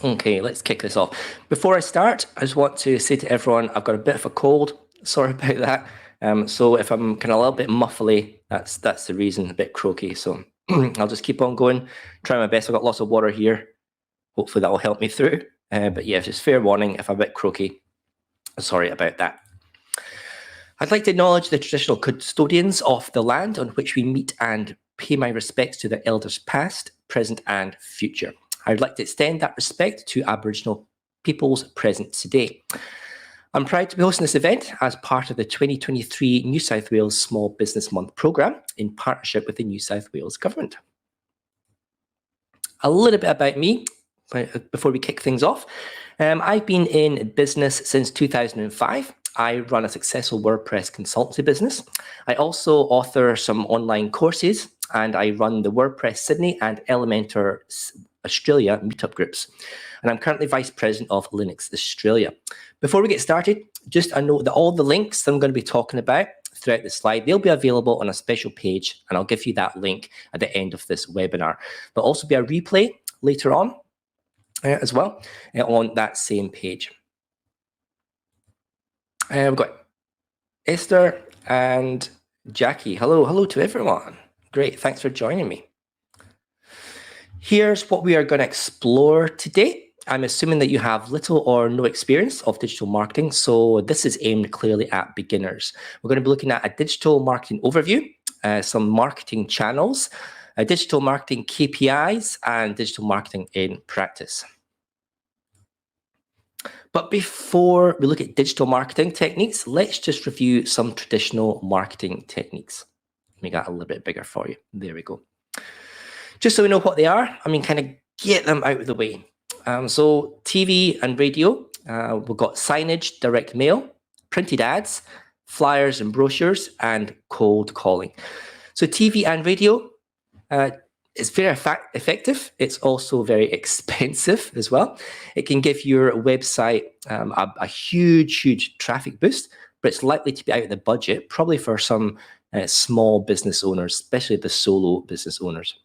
Okay, let's kick this off. Before I start, I just want to say to everyone, I've got a bit of a cold. Sorry about that. So if I'm kind of a little bit muffly, that's the reason, a bit croaky. So I'll just keep on going, try my best. I've got lots of water here. Hopefully that will help me through. But yeah, just fair warning if I'm a bit croaky. Sorry about that. I'd like to acknowledge the traditional custodians of the land on which we meet and pay my respects to the elders past, present and future. I would like to extend that respect to Aboriginal peoples present today. I'm proud to be hosting this event as part of the 2023 New South Wales Small Business Month programme in partnership with the New South Wales Government. A little bit about me before we kick things off. I've been in business since 2005. I run a successful WordPress consultancy business. I also author some online courses, and I run the WordPress Sydney and Elementor Australia meetup groups. And I'm currently Vice President of Linux Australia. Before we get started, just a note that all the links that I'm going to be talking about throughout the slide, they'll be available on a special page, and I'll give you that link at the end of this webinar. There'll also be a replay later on as well on that same page. We've got Esther and Jackie. Hello to everyone. Great, thanks for joining me. Here's what we are going to explore today. I'm assuming that you have little or no experience of digital marketing, so this is aimed clearly at beginners. We're going to be looking at a digital marketing overview, some marketing channels, digital marketing KPIs, and digital marketing in practice. But before we look at digital marketing techniques, let's just review some traditional marketing techniques. Make that a little bit bigger for you. There we go. Just so we know what they are, kind of get them out of the way. So TV and radio, we've got signage, direct mail, printed ads, flyers and brochures, and cold calling. So TV and radio, it's very effective. It's also very expensive as well. It can give your website a huge traffic boost, but it's likely to be out of the budget, probably for some small business owners, especially the solo business owners.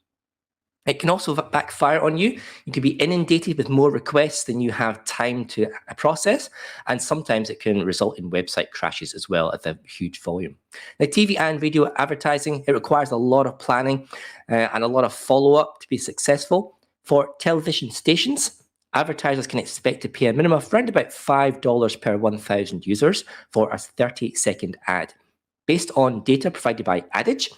It can also backfire on you. You can be inundated with more requests than you have time to process, and sometimes it can result in website crashes as well at a huge volume. Now, TV and radio advertising, it requires a lot of planning and a lot of follow-up to be successful. For television stations, advertisers can expect to pay a minimum of around about $5 per 1,000 users for a 30-second ad. Based on data provided by Adage,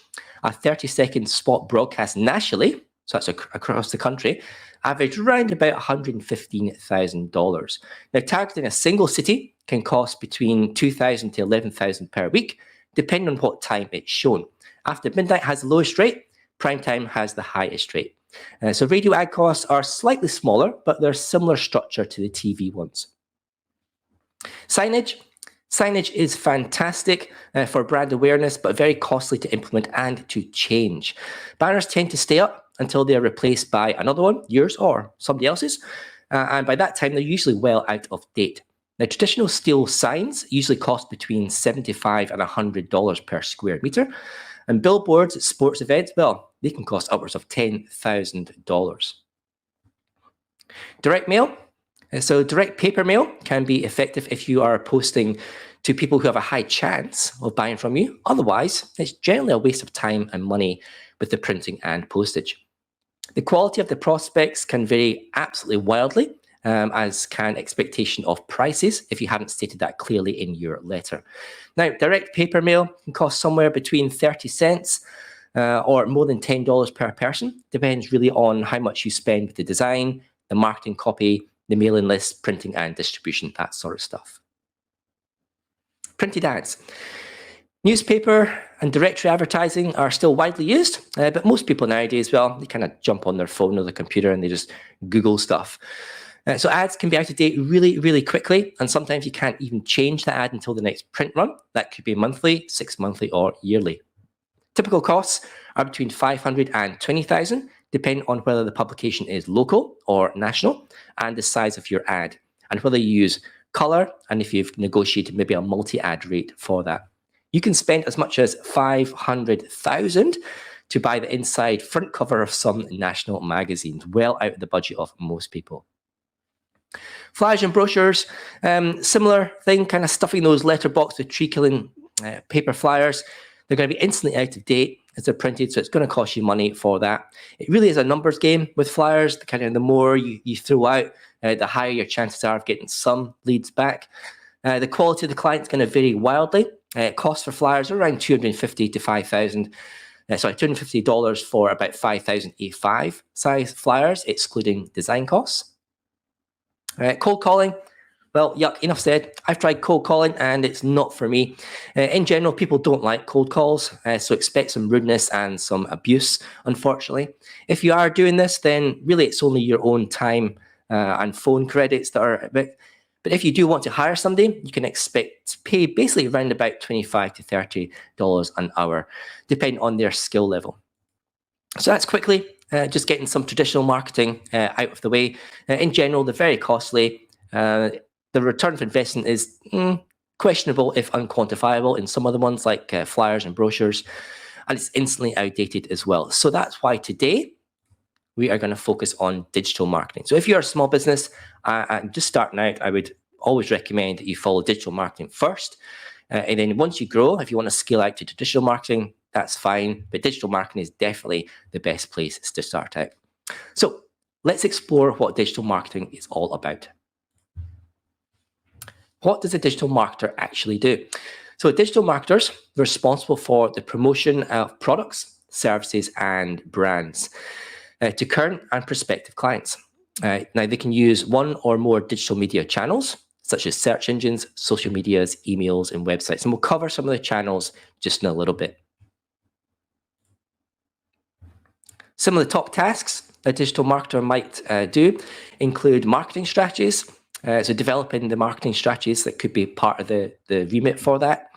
a 30-second spot broadcast nationally, so that's across the country, averaged around about $115,000. Now, targeting a single city can cost between $2,000 to $11,000 per week, depending on what time it's shown. After midnight has the lowest rate, prime time has the highest rate. So radio ad costs are slightly smaller, but they're similar structure to the TV ones. Signage. Signage is fantastic for brand awareness, but very costly to implement and to change. Banners tend to stay up until they are replaced by another one, yours or somebody else's, and by that time they're usually well out of date. Now, traditional steel signs usually cost between $75 and $100 per square meter, and billboards at sports events, well, they can cost upwards of $10,000. Direct mail. So direct paper mail can be effective if you are posting to people who have a high chance of buying from you. Otherwise, it's generally a waste of time and money with the printing and postage. The quality of the prospects can vary absolutely wildly, as can expectation of prices if you haven't stated that clearly in your letter. Now, direct paper mail can cost somewhere between 30 cents or more than $10 per person. Depends really on how much you spend with the design, the marketing copy, the mailing list, printing and distribution, that sort of stuff. Printed ads. Newspaper and directory advertising are still widely used, but most people nowadays, well, they kind of jump on their phone or the computer and they just Google stuff. So ads can be out of date really quickly, and sometimes you can't even change the ad until the next print run. That could be monthly, 6 monthly, or yearly. Typical costs are between $500 and $20,000, depending on whether the publication is local or national, and the size of your ad, and whether you use color, and if you've negotiated maybe a multi-ad rate for that. You can spend as much as $500,000 to buy the inside front cover of some national magazines, well out of the budget of most people. Flyers and brochures, similar thing, kind of stuffing those letterbox with tree-killing paper flyers. They're going to be instantly out of date as they're printed, so it's going to cost you money for that. It really is a numbers game with flyers. The more you throw out, the higher your chances are of getting some leads back. The quality of the client is going to vary wildly. Costs for flyers are around $250 to $5,000. $250 for about 5,000 A5 size flyers, excluding design costs. Cold calling, well, yuck, enough said. I've tried cold calling and it's not for me. In general, people don't like cold calls, so expect some rudeness and some abuse, unfortunately. If you are doing this, then really it's only your own time and phone credits that are a bit. But if you do want to hire somebody, you can expect to pay basically around about $25 to $30 an hour, depending on their skill level. So that's quickly just getting some traditional marketing out of the way. In general, they're very costly. The return for investment is questionable if unquantifiable in some other ones like flyers and brochures, and it's instantly outdated as well. So that's why today we are going to focus on digital marketing. So if you're a small business and just starting out, I would always recommend that you follow digital marketing first. And then once you grow, if you want to scale out to traditional marketing, that's fine. But digital marketing is definitely the best place to start out. So let's explore what digital marketing is all about. What does a digital marketer actually do? So digital marketers are responsible for the promotion of products, services, and brands to current and prospective clients. Now, they can use one or more digital media channels, such as search engines, social medias, emails, and websites. And we'll cover some of the channels just in a little bit. Some of the top tasks a digital marketer might do include marketing strategies. So developing the marketing strategies that could be part of the remit for that.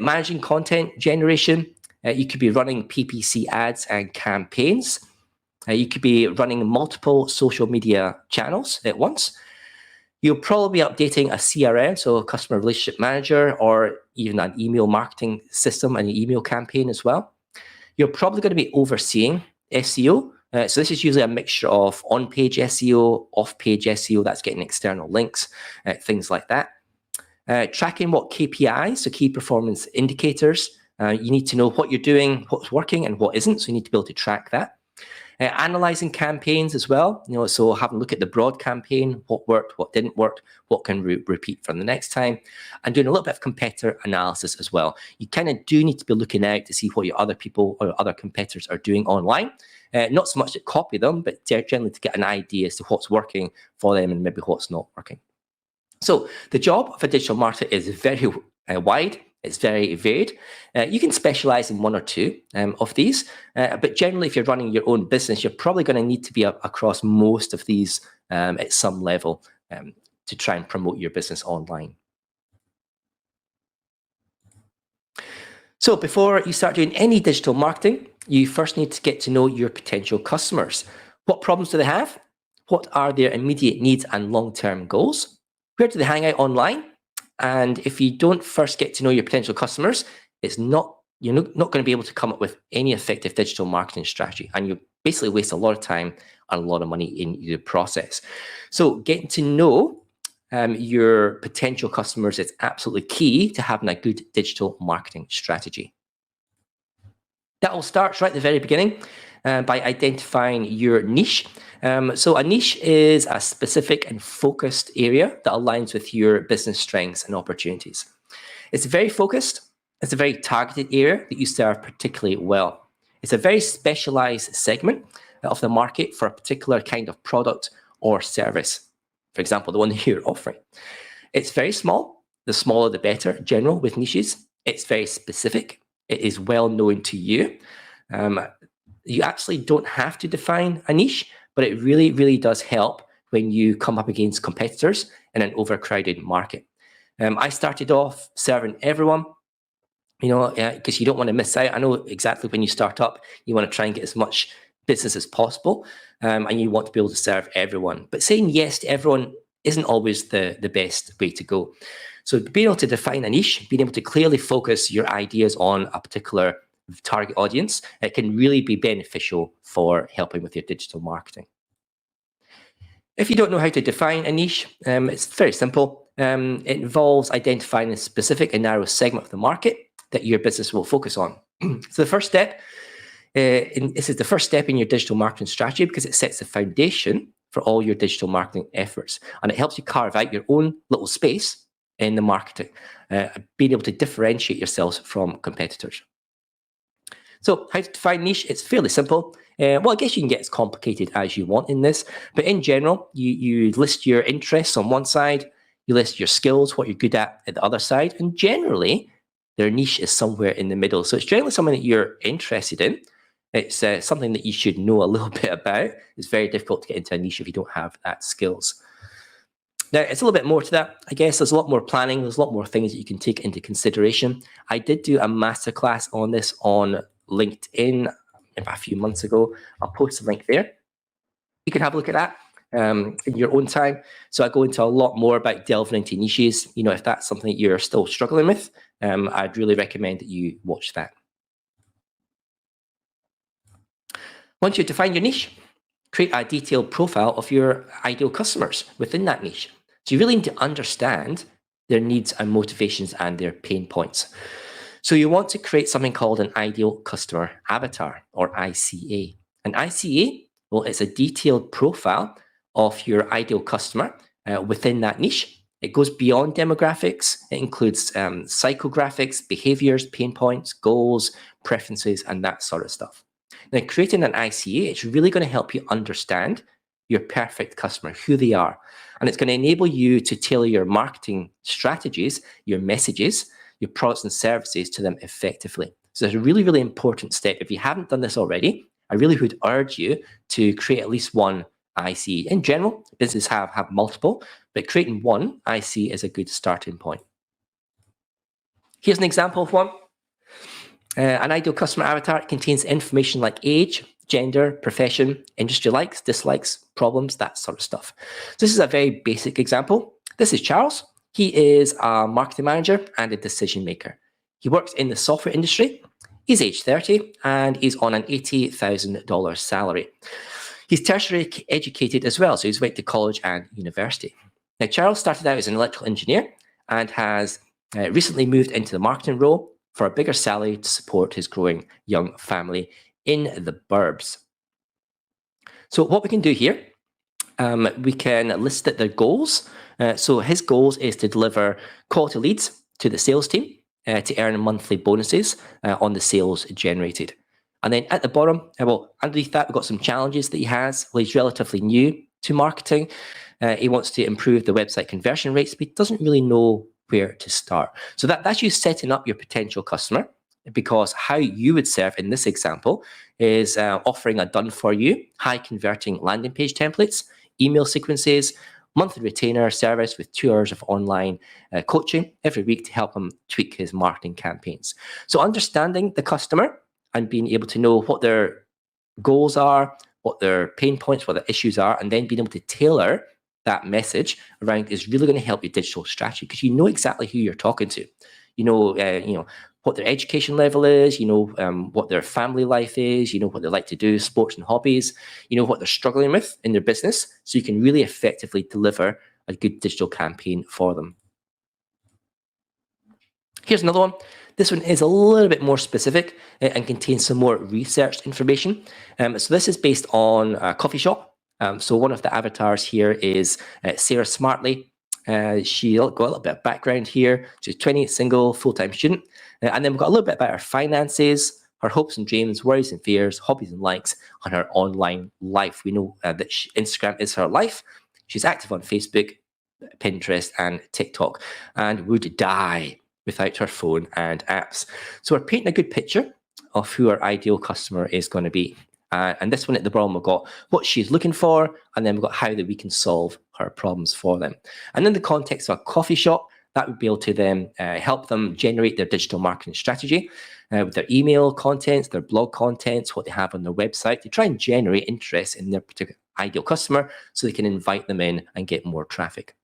Managing content generation. You could be running PPC ads and campaigns. You could be running multiple social media channels at once. You'll probably be updating a CRM, so a customer relationship manager, or even an email marketing system and an email campaign as well. You're probably going to be overseeing SEO. So this is usually a mixture of on-page SEO, off-page SEO, that's getting external links, things like that. Tracking what KPIs, so key performance indicators. You need to know what you're doing, what's working and what isn't, so you need to be able to track that. Analyzing campaigns as well, so having a look at the broad campaign, what worked, what didn't work, what can repeat from the next time, and doing a little bit of competitor analysis as well. You kind of do need to be looking out to see what your other people or other competitors are doing online. Not so much to copy them, but generally to get an idea as to what's working for them and maybe what's not working. So the job of a digital marketer is very wide. It's very varied. You can specialize in one or two of these, but generally, if you're running your own business, you're probably going to need to be across most of these at some level to try and promote your business online. So before you start doing any digital marketing, you first need to get to know your potential customers. What problems do they have? What are their immediate needs and long-term goals? Where do they hang out online? And if you don't first get to know your potential customers, you're not going to be able to come up with any effective digital marketing strategy. And you basically waste a lot of time and a lot of money in the process. So getting to know your potential customers is absolutely key to having a good digital marketing strategy. That all starts right at the very beginning by identifying your niche. So a niche is a specific and focused area that aligns with your business strengths and opportunities. It's very focused. It's a very targeted area that you serve particularly well. It's a very specialized segment of the market for a particular kind of product or service. For example, the one that you're offering. It's very small. The smaller, the better, in general, with niches. It's very specific. It is well known to you. You actually don't have to define a niche, but it really, really does help when you come up against competitors in an overcrowded market. I started off serving everyone, because you don't want to miss out. I know exactly when you start up, you want to try and get as much business as possible, and you want to be able to serve everyone. But saying yes to everyone isn't always the best way to go. So being able to define a niche, being able to clearly focus your ideas on a particular target audience, it can really be beneficial for helping with your digital marketing. If you don't know how to define a niche, it's very simple. It involves identifying a specific and narrow segment of the market that your business will focus on. So the first step, this is the first step in your digital marketing strategy because it sets the foundation for all your digital marketing efforts, and it helps you carve out your own little space in the marketing, being able to differentiate yourselves from competitors. So how to define niche? It's fairly simple. Well, I guess you can get as complicated as you want in this, but in general, you list your interests on one side, you list your skills, what you're good at the other side, and generally, their niche is somewhere in the middle. So it's generally something that you're interested in. It's something that you should know a little bit about. It's very difficult to get into a niche if you don't have that skills. Now, it's a little bit more to that. I guess there's a lot more planning. There's a lot more things that you can take into consideration. I did do a masterclass on this on LinkedIn a few months ago. I'll post a link there. You can have a look at that in your own time. So I go into a lot more about delving into niches. You know, if that's something that you're still struggling with, I'd really recommend that you watch that. Once you define your niche, create a detailed profile of your ideal customers within that niche. So you really need to understand their needs and motivations and their pain points. So you want to create something called an ideal customer avatar, or ICA. An ICA, well, it's a detailed profile of your ideal customer within that niche. It goes beyond demographics. It includes psychographics, behaviors, pain points, goals, preferences, and that sort of stuff. Now, creating an ICA, it's really going to help you understand your perfect customer, who they are. And it's going to enable you to tailor your marketing strategies, your messages, your products and services to them effectively. So it's a really, really important step. If you haven't done this already, I really would urge you to create at least one IC. In general, businesses have multiple, but creating one IC is a good starting point. Here's an example of one. An ideal customer avatar contains information like age, gender, profession, industry likes, dislikes, problems, that sort of stuff. So this is a very basic example. This is Charles. He is a marketing manager and a decision maker. He works in the software industry. He's age 30 and he's on an $80,000 salary. He's tertiary educated as well, so he's went to college and university. Now, Charles started out as an electrical engineer and has recently moved into the marketing role for a bigger salary to support his growing young family in the burbs. So what we can do here, we can list their goals. So his goals is to deliver quality leads to the sales team to earn monthly bonuses on the sales generated. And then at the bottom, well, underneath that, we've got some challenges that he has. Well, he's relatively new to marketing. He wants to improve the website conversion rates, but he doesn't really know where to start. So that's you setting up your potential customer, because how you would serve in this example is offering a done-for-you, high-converting landing page templates, email sequences, monthly retainer service with 2 hours of online coaching every week to help him tweak his marketing campaigns. So understanding the customer and being able to know what their goals are, what their pain points, what their issues are, and then being able to tailor that message around is really going to help your digital strategy, because you know exactly who you're talking to. You know what their education level is, you know what their family life is, you know what they like to do, sports and hobbies, you know what they're struggling with in their business, so you can really effectively deliver a good digital campaign for them. Here's another one. This one is a little bit more specific and contains some more research information. So this is based on a coffee shop. So one of the avatars here is Sarah Smartley. She'll got a little bit of background here. She's 20, single, full-time student. And then we've got a little bit about her finances, her hopes and dreams, worries and fears, hobbies and likes, and her online life. We know that Instagram is her life. She's active on Facebook, Pinterest, and TikTok, and would die without her phone and apps. So we're painting a good picture of who our ideal customer is going to be. And this one at the bottom, we've got what she's looking for, and then we've got how that we can solve her problems for them. And in the context of a coffee shop, that would be able to then help them generate their digital marketing strategy with their email contents, their blog contents, what they have on their website, to try and generate interest in their particular ideal customer so they can invite them in and get more traffic.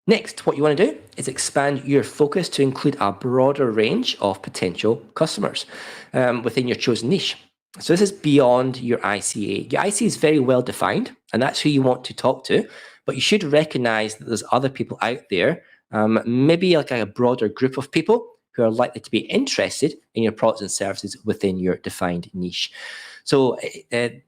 Next, what you want to do is expand your focus to include a broader range of potential customers within your chosen niche. So this is beyond your ICA. Your ICA is very well defined, and that's who you want to talk to. But you should recognize that there's other people out there, maybe like a broader group of people who are likely to be interested in your products and services within your defined niche. So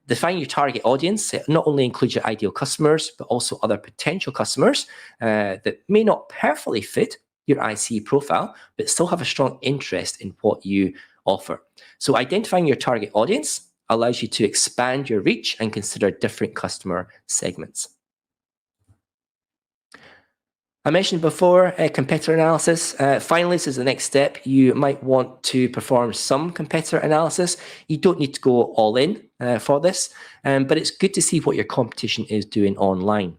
define your target audience. It not only includes your ideal customers, but also other potential customers that may not perfectly fit your ICA profile, but still have a strong interest in what you offer. So identifying your target audience allows you to expand your reach and consider different customer segments. I mentioned before competitor analysis. Finally, this is the next step. You might want to perform some competitor analysis. You don't need to go all in for this, but it's good to see what your competition is doing online.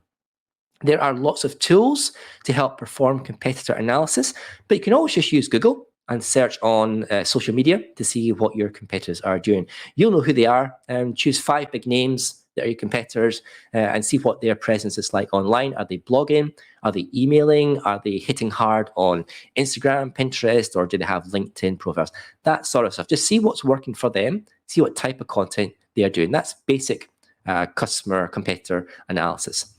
There are lots of tools to help perform competitor analysis, but you can always just use Google and search on social media to see what your competitors are doing. You'll know who they are. Choose 5 big names that are your competitors and see what their presence is like online. Are they blogging? Are they emailing? Are they hitting hard on Instagram, Pinterest, or do they have LinkedIn profiles? That sort of stuff. Just see what's working for them. See what type of content they are doing. That's basic customer competitor analysis.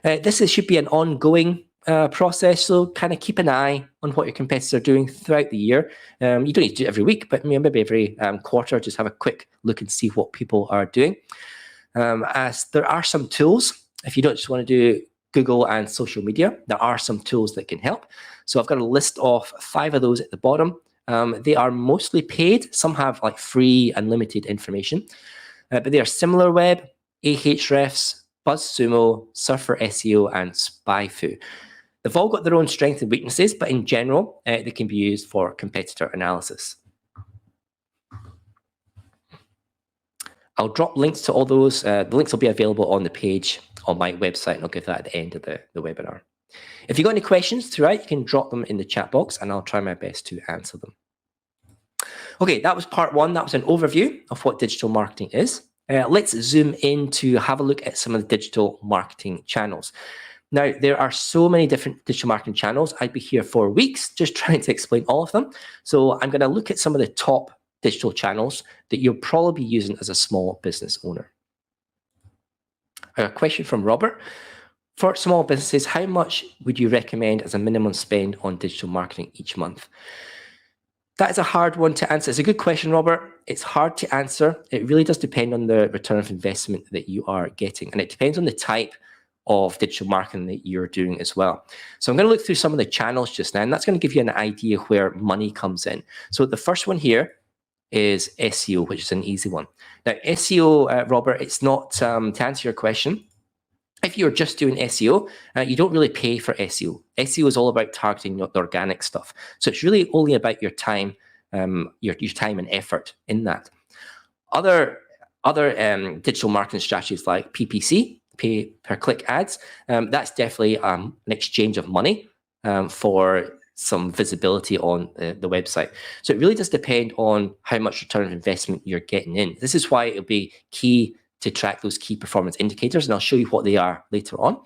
This should be an ongoing process, so kind of keep an eye on what your competitors are doing throughout the year. You don't need to do it every week, but maybe every quarter, just have a quick look and see what people are doing. As there are some tools, if you don't just want to do Google and social media, there are some tools that can help. So I've got a list of 5 of those at the bottom. They are mostly paid. Some have like free unlimited information, but they are SimilarWeb, Ahrefs, BuzzSumo, Surfer SEO, and SpyFu. They've all got their own strengths and weaknesses, but in general, they can be used for competitor analysis. I'll drop links to all those. The links will be available on the page on my website, and I'll give that at the end of the webinar. If you've got any questions throughout, you can drop them in the chat box, and I'll try my best to answer them. Okay, that was part 1. That was an overview of what digital marketing is. Let's zoom in to have a look at some of the digital marketing channels. Now, there are so many different digital marketing channels. I'd be here for weeks just trying to explain all of them. So I'm going to look at some of the top digital channels that you'll probably be using as a small business owner. A question from Robert. For small businesses, how much would you recommend as a minimum spend on digital marketing each month? That is a hard one to answer. It's a good question, Robert. It's hard to answer. It really does depend on the return of investment that you are getting. And it depends on the type of digital marketing that you're doing as well. So I'm going to look through some of the channels just now, and that's going to give you an idea where money comes in. So the first one here is SEO, which is an easy one. Now, SEO, Robert, it's not, to answer your question, if you're just doing SEO, you don't really pay for SEO. SEO is all about targeting the organic stuff. So it's really only about your time, your time and effort in that. Other digital marketing strategies like PPC, pay per click ads, that's definitely an exchange of money for some visibility on the website. So it really does depend on how much return of investment you're getting in. This is why it'll be key to track those key performance indicators, and I'll show you what they are later on.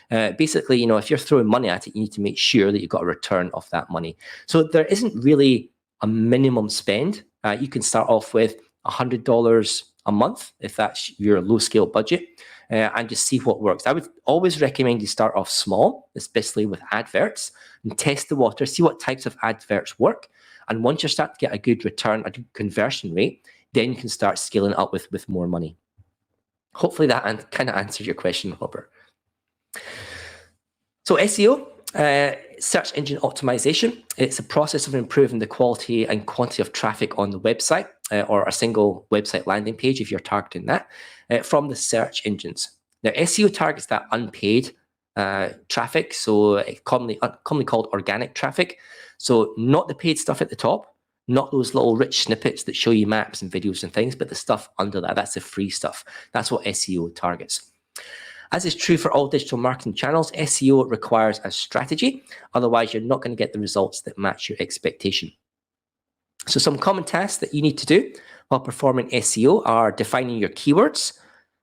Basically, you know, if you're throwing money at it, you need to make sure that you've got a return of that money. So there isn't really a minimum spend. You can start off with $100 a month if that's your low-scale budget, and just see what works. I would always recommend you start off small, especially with adverts, and test the water, see what types of adverts work. And once you start to get a good return, a good conversion rate, then you can start scaling up with more money. Hopefully that kind of answers your question, Robert. So SEO, search engine optimization, it's a process of improving the quality and quantity of traffic on the website or a single website landing page if you're targeting that from the search engines. Now, SEO targets that unpaid traffic, so it's commonly called organic traffic. So not the paid stuff at the top, not those little rich snippets that show you maps and videos and things, but the stuff under that. That's the free stuff. That's what SEO targets. As is true for all digital marketing channels, SEO requires a strategy. Otherwise, you're not going to get the results that match your expectation. So some common tasks that you need to do while performing SEO are defining your keywords.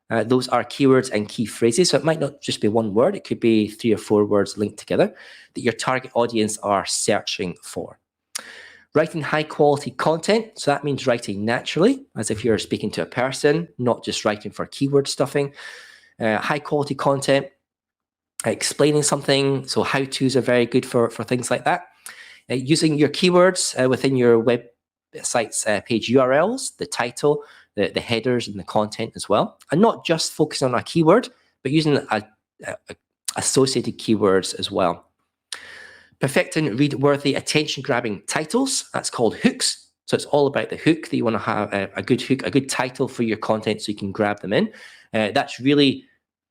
Those are keywords and key phrases. So it might not just be one word. It could be 3 or 4 words linked together that your target audience are searching for. Writing high quality content, so that means writing naturally, as if you're speaking to a person, not just writing for keyword stuffing. High quality content, explaining something, so how-tos are very good for things like that. Using your keywords within your website's page URLs, the title, the headers, and the content as well. And not just focusing on a keyword, but using associated keywords as well. Perfecting read-worthy, attention-grabbing titles. That's called hooks. So it's all about the hook that you want to have, a good hook, a good title for your content so you can grab them in. That's really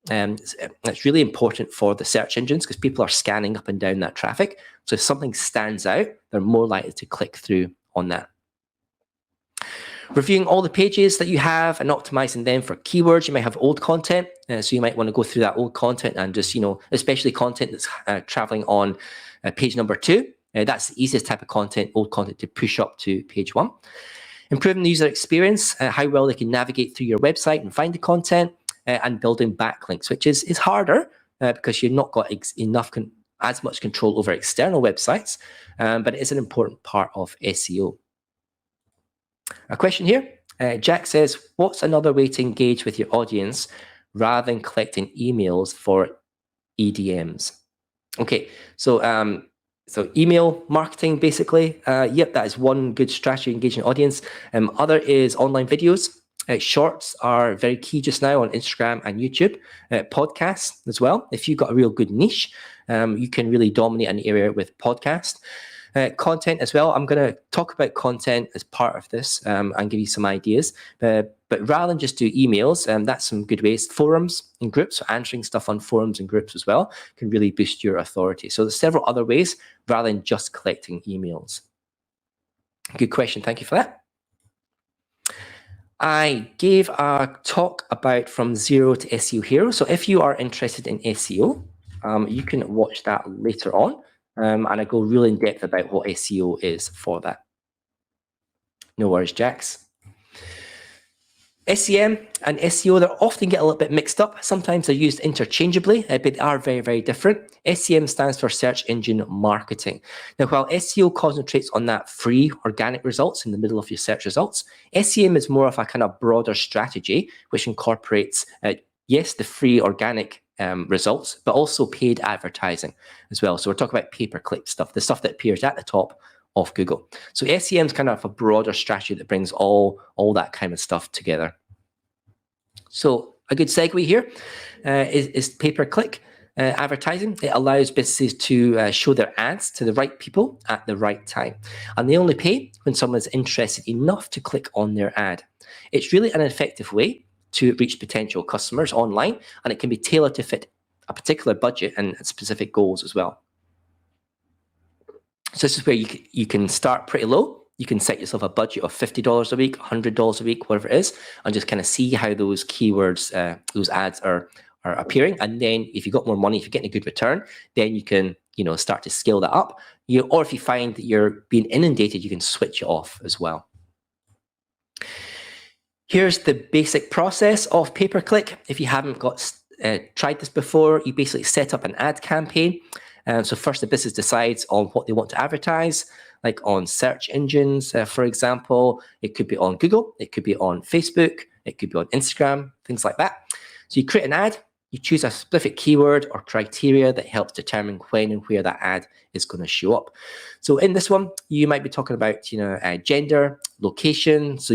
important for the search engines because people are scanning up and down that traffic. So if something stands out, they're more likely to click through on that. Reviewing all the pages that you have and optimizing them for keywords. You might have old content, so you might want to go through that old content and just, especially content that's traveling on page number 2. That's the easiest type of content, old content, to push up to page 1. Improving the user experience, how well they can navigate through your website and find the content, and building backlinks, which is harder because you've not got as much control over external websites, but it is an important part of SEO. A question here, Jack says, what's another way to engage with your audience rather than collecting emails for EDMs? Okay, so email marketing, basically. Yep, that is one good strategy, engaging audience. Other is online videos. Shorts are very key just now on Instagram and YouTube. Podcasts as well. If you've got a real good niche, you can really dominate an area with podcast. Content as well. I'm going to talk about content as part of this and give you some ideas. But rather than just do emails, that's some good ways. Forums and groups, so answering stuff on forums and groups as well, can really boost your authority. So there's several other ways rather than just collecting emails. Good question. Thank you for that. I gave a talk about From Zero to SEO Hero. So if you are interested in SEO, you can watch that later on. And I go really in depth about what SEO is for that. No worries, Jax. SEM and SEO, they often get a little bit mixed up. Sometimes they're used interchangeably, but they are very, very different. SEM stands for search engine marketing. Now, while SEO concentrates on that free organic results in the middle of your search results, SEM is more of a kind of broader strategy, which incorporates, yes, the free organic results, but also paid advertising as well. So we're talking about pay-per-click stuff, the stuff that appears at the top of Google. So SEM is kind of a broader strategy that brings all that kind of stuff together. So a good segue here is pay-per-click advertising. It allows businesses to show their ads to the right people at the right time. And they only pay when someone is interested enough to click on their ad. It's really an effective way to reach potential customers online, and it can be tailored to fit a particular budget and specific goals as well. So this is where you can start pretty low. You can set yourself a budget of $50 a week, $100 a week, whatever it is, and just kind of see how those keywords, those ads are appearing. And then if you've got more money, if you're getting a good return, then you can start to scale that up. Or if you find that you're being inundated, you can switch it off as well. Here's the basic process of pay-per-click. If you haven't tried this before, you basically set up an ad campaign. So first, the business decides on what they want to advertise, like on search engines, for example. It could be on Google, it could be on Facebook, it could be on Instagram, things like that. So you create an ad, you choose a specific keyword or criteria that helps determine when and where that ad is going to show up. So in this one, you might be talking about, gender, location. So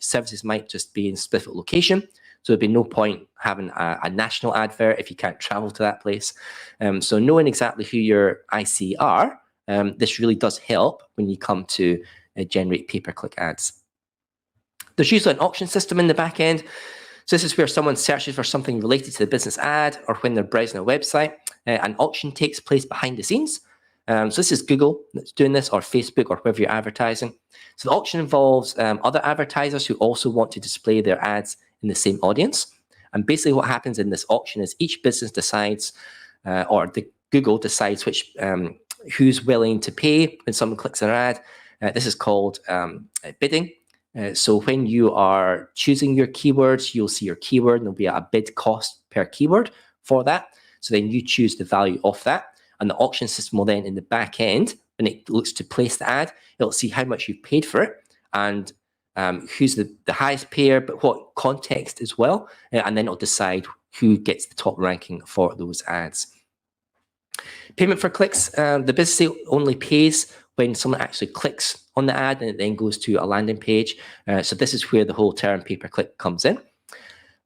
services might just be in a specific location. So there'd be no point having a national advert if you can't travel to that place. So knowing exactly who your IC are, this really does help when you come to generate pay-per-click ads. There's usually an auction system in the back end. So this is where someone searches for something related to the business ad, or when they're browsing a website, an auction takes place behind the scenes. So this is Google that's doing this, or Facebook, or wherever you're advertising. So the auction involves other advertisers who also want to display their ads in the same audience. And basically what happens in this auction is each business decides, or the Google decides who's willing to pay when someone clicks an ad. This is called bidding. So when you are choosing your keywords, you'll see your keyword, and there'll be a bid cost per keyword for that. So then you choose the value of that, and the auction system will then in the back end when it looks to place the ad, it'll see how much you've paid for it and who's the highest payer, but what context as well. And then it'll decide who gets the top ranking for those ads. Payment for clicks, the business only pays when someone actually clicks on the ad and it then goes to a landing page. So this is where the whole term pay-per-click comes in.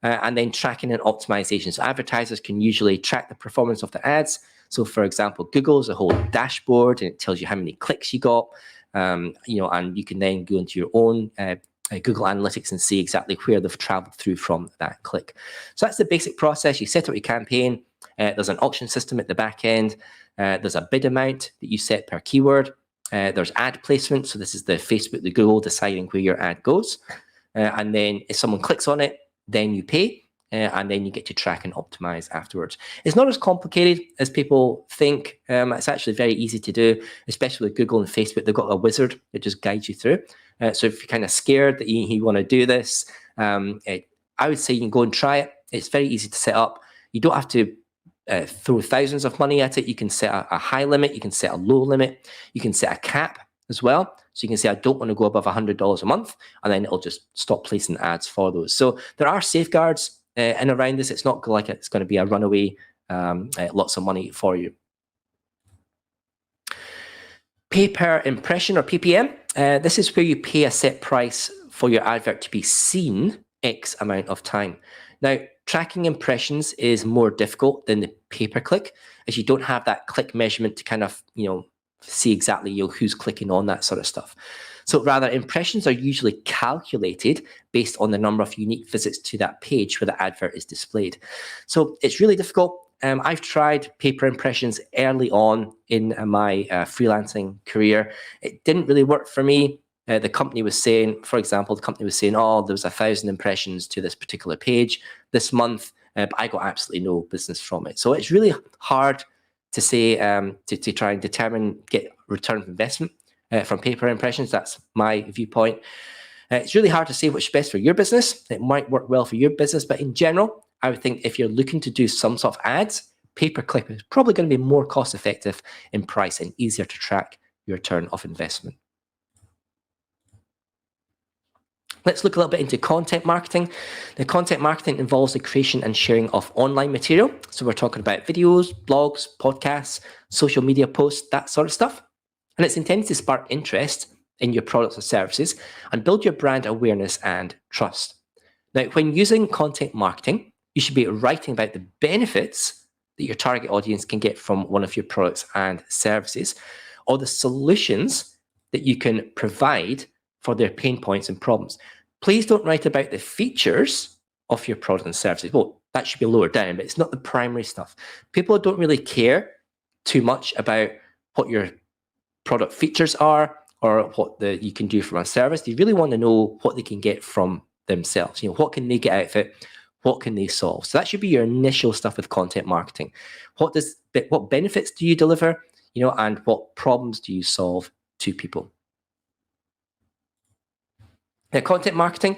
And then tracking and optimization. So advertisers can usually track the performance of the ads. So for example, Google's a whole dashboard and it tells you how many clicks you got, and you can then go into your own Google Analytics and see exactly where they've traveled through from that click. So that's the basic process. You set up your campaign. There's an auction system at the back end. There's a bid amount that you set per keyword. There's ad placement. So this is the Facebook, the Google deciding where your ad goes. And then if someone clicks on it, then you pay. And then you get to track and optimize afterwards. It's not as complicated as people think. It's actually very easy to do, especially with Google and Facebook. They've got a wizard that just guides you through. So if you're kind of scared that you want to do this, I would say you can go and try it. It's very easy to set up. You don't have to throw thousands of money at it. You can set a high limit. You can set a low limit. You can set a cap as well. So you can say, I don't want to go above $100 a month, and then it'll just stop placing ads for those. So there are safeguards in around this. It's not like it's going to be a runaway lots of money for you. Pay per impression, or PPM. This is where you pay a set price for your advert to be seen X amount of time. Now, tracking impressions is more difficult than the pay-per-click, as you don't have that click measurement to kind of, see exactly who's clicking on that sort of stuff. So rather, impressions are usually calculated based on the number of unique visits to that page where the advert is displayed. So it's really difficult. I've tried pay-per impressions early on in my freelancing career. It didn't really work for me. The company was saying, for example, oh, there was 1,000 impressions to this particular page this month, but I got absolutely no business from it. So it's really hard to say, to try and get return of investment from pay-per impressions. That's my viewpoint. It's really hard to say what's best for your business. It might work well for your business, but in general, I would think if you're looking to do some sort of ads, pay-per-click is probably going to be more cost-effective in price and easier to track your return of investment. Let's look a little bit into content marketing. The content marketing involves the creation and sharing of online material. So we're talking about videos, blogs, podcasts, social media posts, that sort of stuff. And it's intended to spark interest in your products or services and build your brand awareness and trust. Now, when using content marketing, you should be writing about the benefits that your target audience can get from one of your products and services, or the solutions that you can provide for their pain points and problems. Please don't write about the features of your product and services. Well, that should be lower down, but it's not the primary stuff. People don't really care too much about what your product features are or what you can do from a service. They really want to know what they can get from themselves. What can they get out of it? What can they solve? So that should be your initial stuff with content marketing. What benefits do you deliver? And what problems do you solve to people? Now, content marketing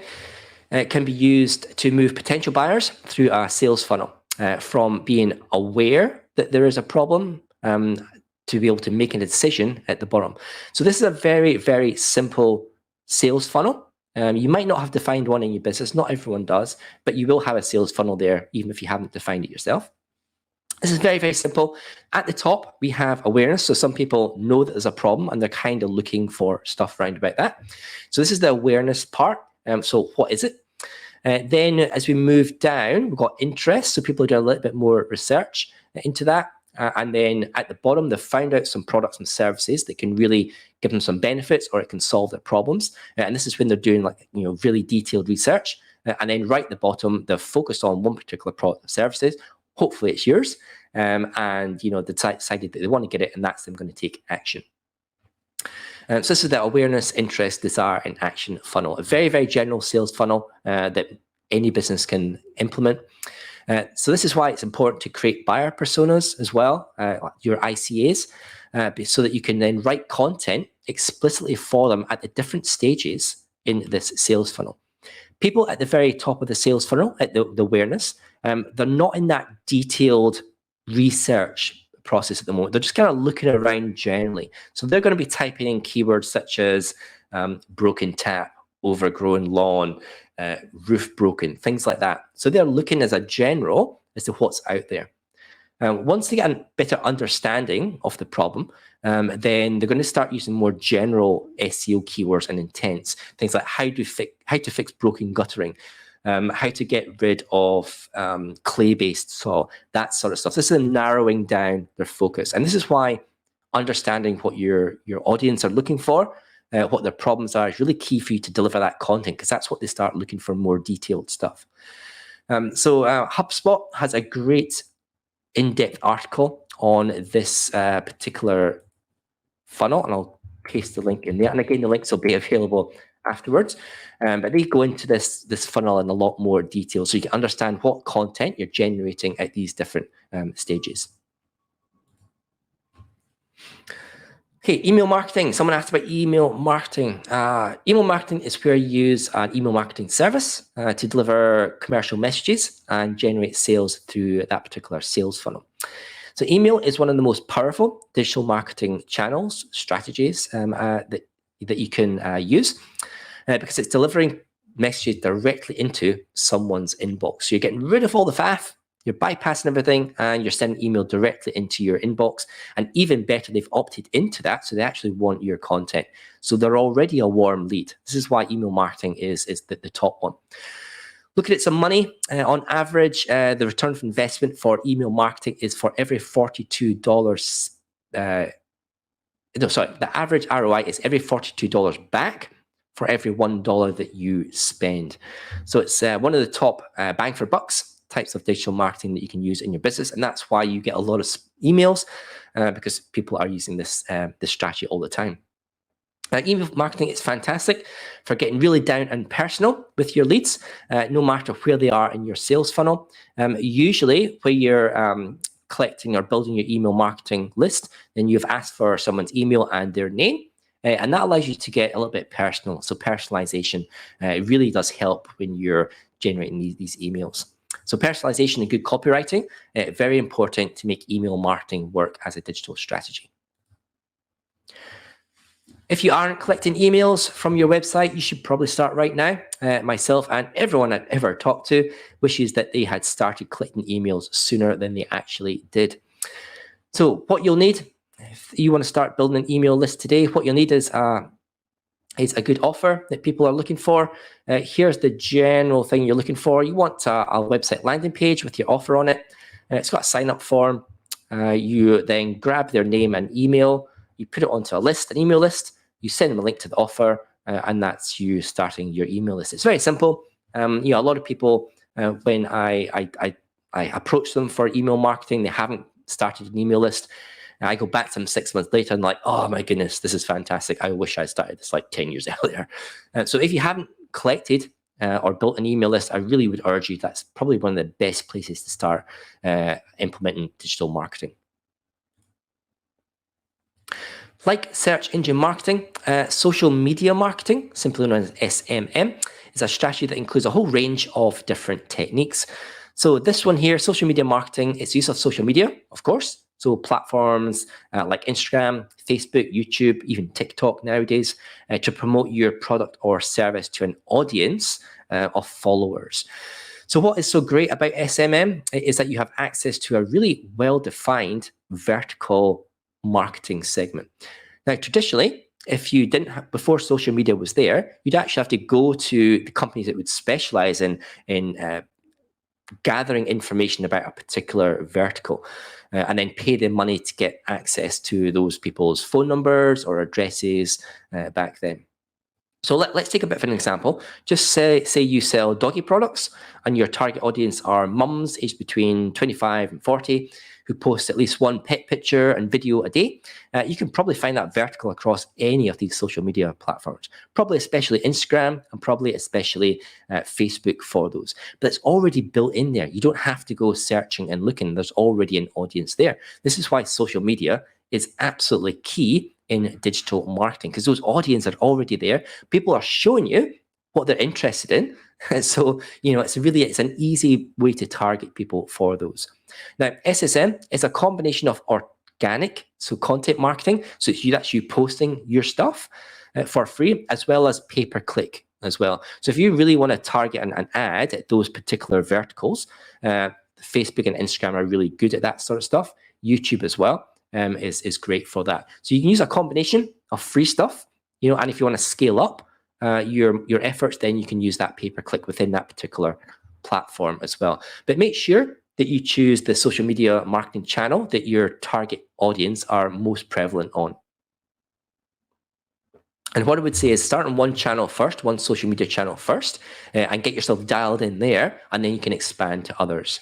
can be used to move potential buyers through a sales funnel, from being aware that there is a problem to be able to make a decision at the bottom. So this is a very, very simple sales funnel. You might not have defined one in your business. Not everyone does, but you will have a sales funnel there, even if you haven't defined it yourself. This is very, very simple. At the top, we have awareness. So some people know that there's a problem and they're kind of looking for stuff around about that. So this is the awareness part. So what is it? Then as we move down, we've got interest. So people are doing a little bit more research into that. And then at the bottom, they've found out some products and services that can really give them some benefits, or it can solve their problems. And this is when they're doing really detailed research. And then right at the bottom, they're focused on one particular product or services. Hopefully it's yours. And they decided that they want to get it, and that's them going to take action. So this is the awareness, interest, desire, and action funnel. A very, very general sales funnel that any business can implement. So this is why it's important to create buyer personas as well, your ICAs, so that you can then write content explicitly for them at the different stages in this sales funnel. People at the very top of the sales funnel, at the awareness, they're not in that detailed research process at the moment. They're just kind of looking around generally. So they're going to be typing in keywords such as broken tap, overgrown lawn, roof broken, things like that. So they're looking as a general as to what's out there. Once they get a better understanding of the problem, then they're going to start using more general SEO keywords and intents. Things like how to fix broken guttering, how to get rid of clay-based soil, that sort of stuff. This is narrowing down their focus. And this is why understanding what your audience are looking for, what their problems are, is really key for you to deliver that content, because that's what they start looking for, more detailed stuff. So HubSpot has a great in-depth article on this particular funnel, and I'll paste the link in there. And again, the links will be available afterwards. But they go into this funnel in a lot more detail, so you can understand what content you're generating at these different stages. Okay, email marketing. Someone asked about email marketing. Email marketing is where you use an email marketing service to deliver commercial messages and generate sales through that particular sales funnel. So email is one of the most powerful digital marketing channels, strategies that you can use because it's delivering messages directly into someone's inbox. So you're getting rid of all the faff, you're bypassing everything, and you're sending email directly into your inbox. And even better, they've opted into that, so they actually want your content. So they're already a warm lead. This is why email marketing is the top one. Looking at some money, on average, the return for investment for email marketing is for every $42. The average ROI is every $42 back for every $1 that you spend. So it's one of the top bang for bucks types of digital marketing that you can use in your business, and that's why you get a lot of emails because people are using this strategy all the time. Email marketing is fantastic for getting really down and personal with your leads, no matter where they are in your sales funnel. Usually, when you're collecting or building your email marketing list, then you've asked for someone's email and their name, and that allows you to get a little bit personal. So personalization really does help when you're generating these emails. So personalization and good copywriting, very important to make email marketing work as a digital strategy. If you aren't collecting emails from your website, you should probably start right now. Myself and everyone I've ever talked to wishes that they had started collecting emails sooner than they actually did. So what you'll need, if you want to start building an email list today, what you'll need is a good offer that people are looking for. Here's the general thing you're looking for. You want a website landing page with your offer on it. It's got a sign-up form. You then grab their name and email. You put it onto a list, an email list. You send them a link to the offer, and that's you starting your email list. It's very simple. A lot of people, when I approach them for email marketing, they haven't started an email list. I go back to them 6 months later and like, oh my goodness, this is fantastic. I wish I started this like 10 years earlier. So if you haven't collected or built an email list, I really would urge you, that's probably one of the best places to start implementing digital marketing. Like search engine marketing, social media marketing, simply known as SMM, is a strategy that includes a whole range of different techniques. So this one here, social media marketing, is use of social media, of course. So platforms like Instagram, Facebook, YouTube, even TikTok nowadays, to promote your product or service to an audience of followers. So what is so great about SMM is that you have access to a really well-defined vertical marketing segment. Now, traditionally, if you didn't have, before social media was there, you'd actually have to go to the companies that would specialize in gathering information about a particular vertical and then pay them money to get access to those people's phone numbers or addresses back then. So let's take a bit of an example. Just say you sell doggy products and your target audience are mums aged between 25 and 40 who post at least one pet picture and video a day. You can probably find that vertical across any of these social media platforms, probably especially Instagram and probably especially Facebook for those. But it's already built in there. You don't have to go searching and looking. There's already an audience there. This is why social media is absolutely key in digital marketing, because those audiences are already there. People are showing you what they're interested in, So, it's an easy way to target people for those. Now, SSM is a combination of organic, so content marketing. So that's you posting your stuff for free, as well as pay-per-click as well. So if you really want to target an ad at those particular verticals, Facebook and Instagram are really good at that sort of stuff. YouTube as well is great for that. So you can use a combination of free stuff, and if you want to scale up your efforts, then you can use that pay-per-click within that particular platform as well. But make sure that you choose the social media marketing channel that your target audience are most prevalent on. And what I would say is start on one channel first, one social media channel first, and get yourself dialed in there, and then you can expand to others.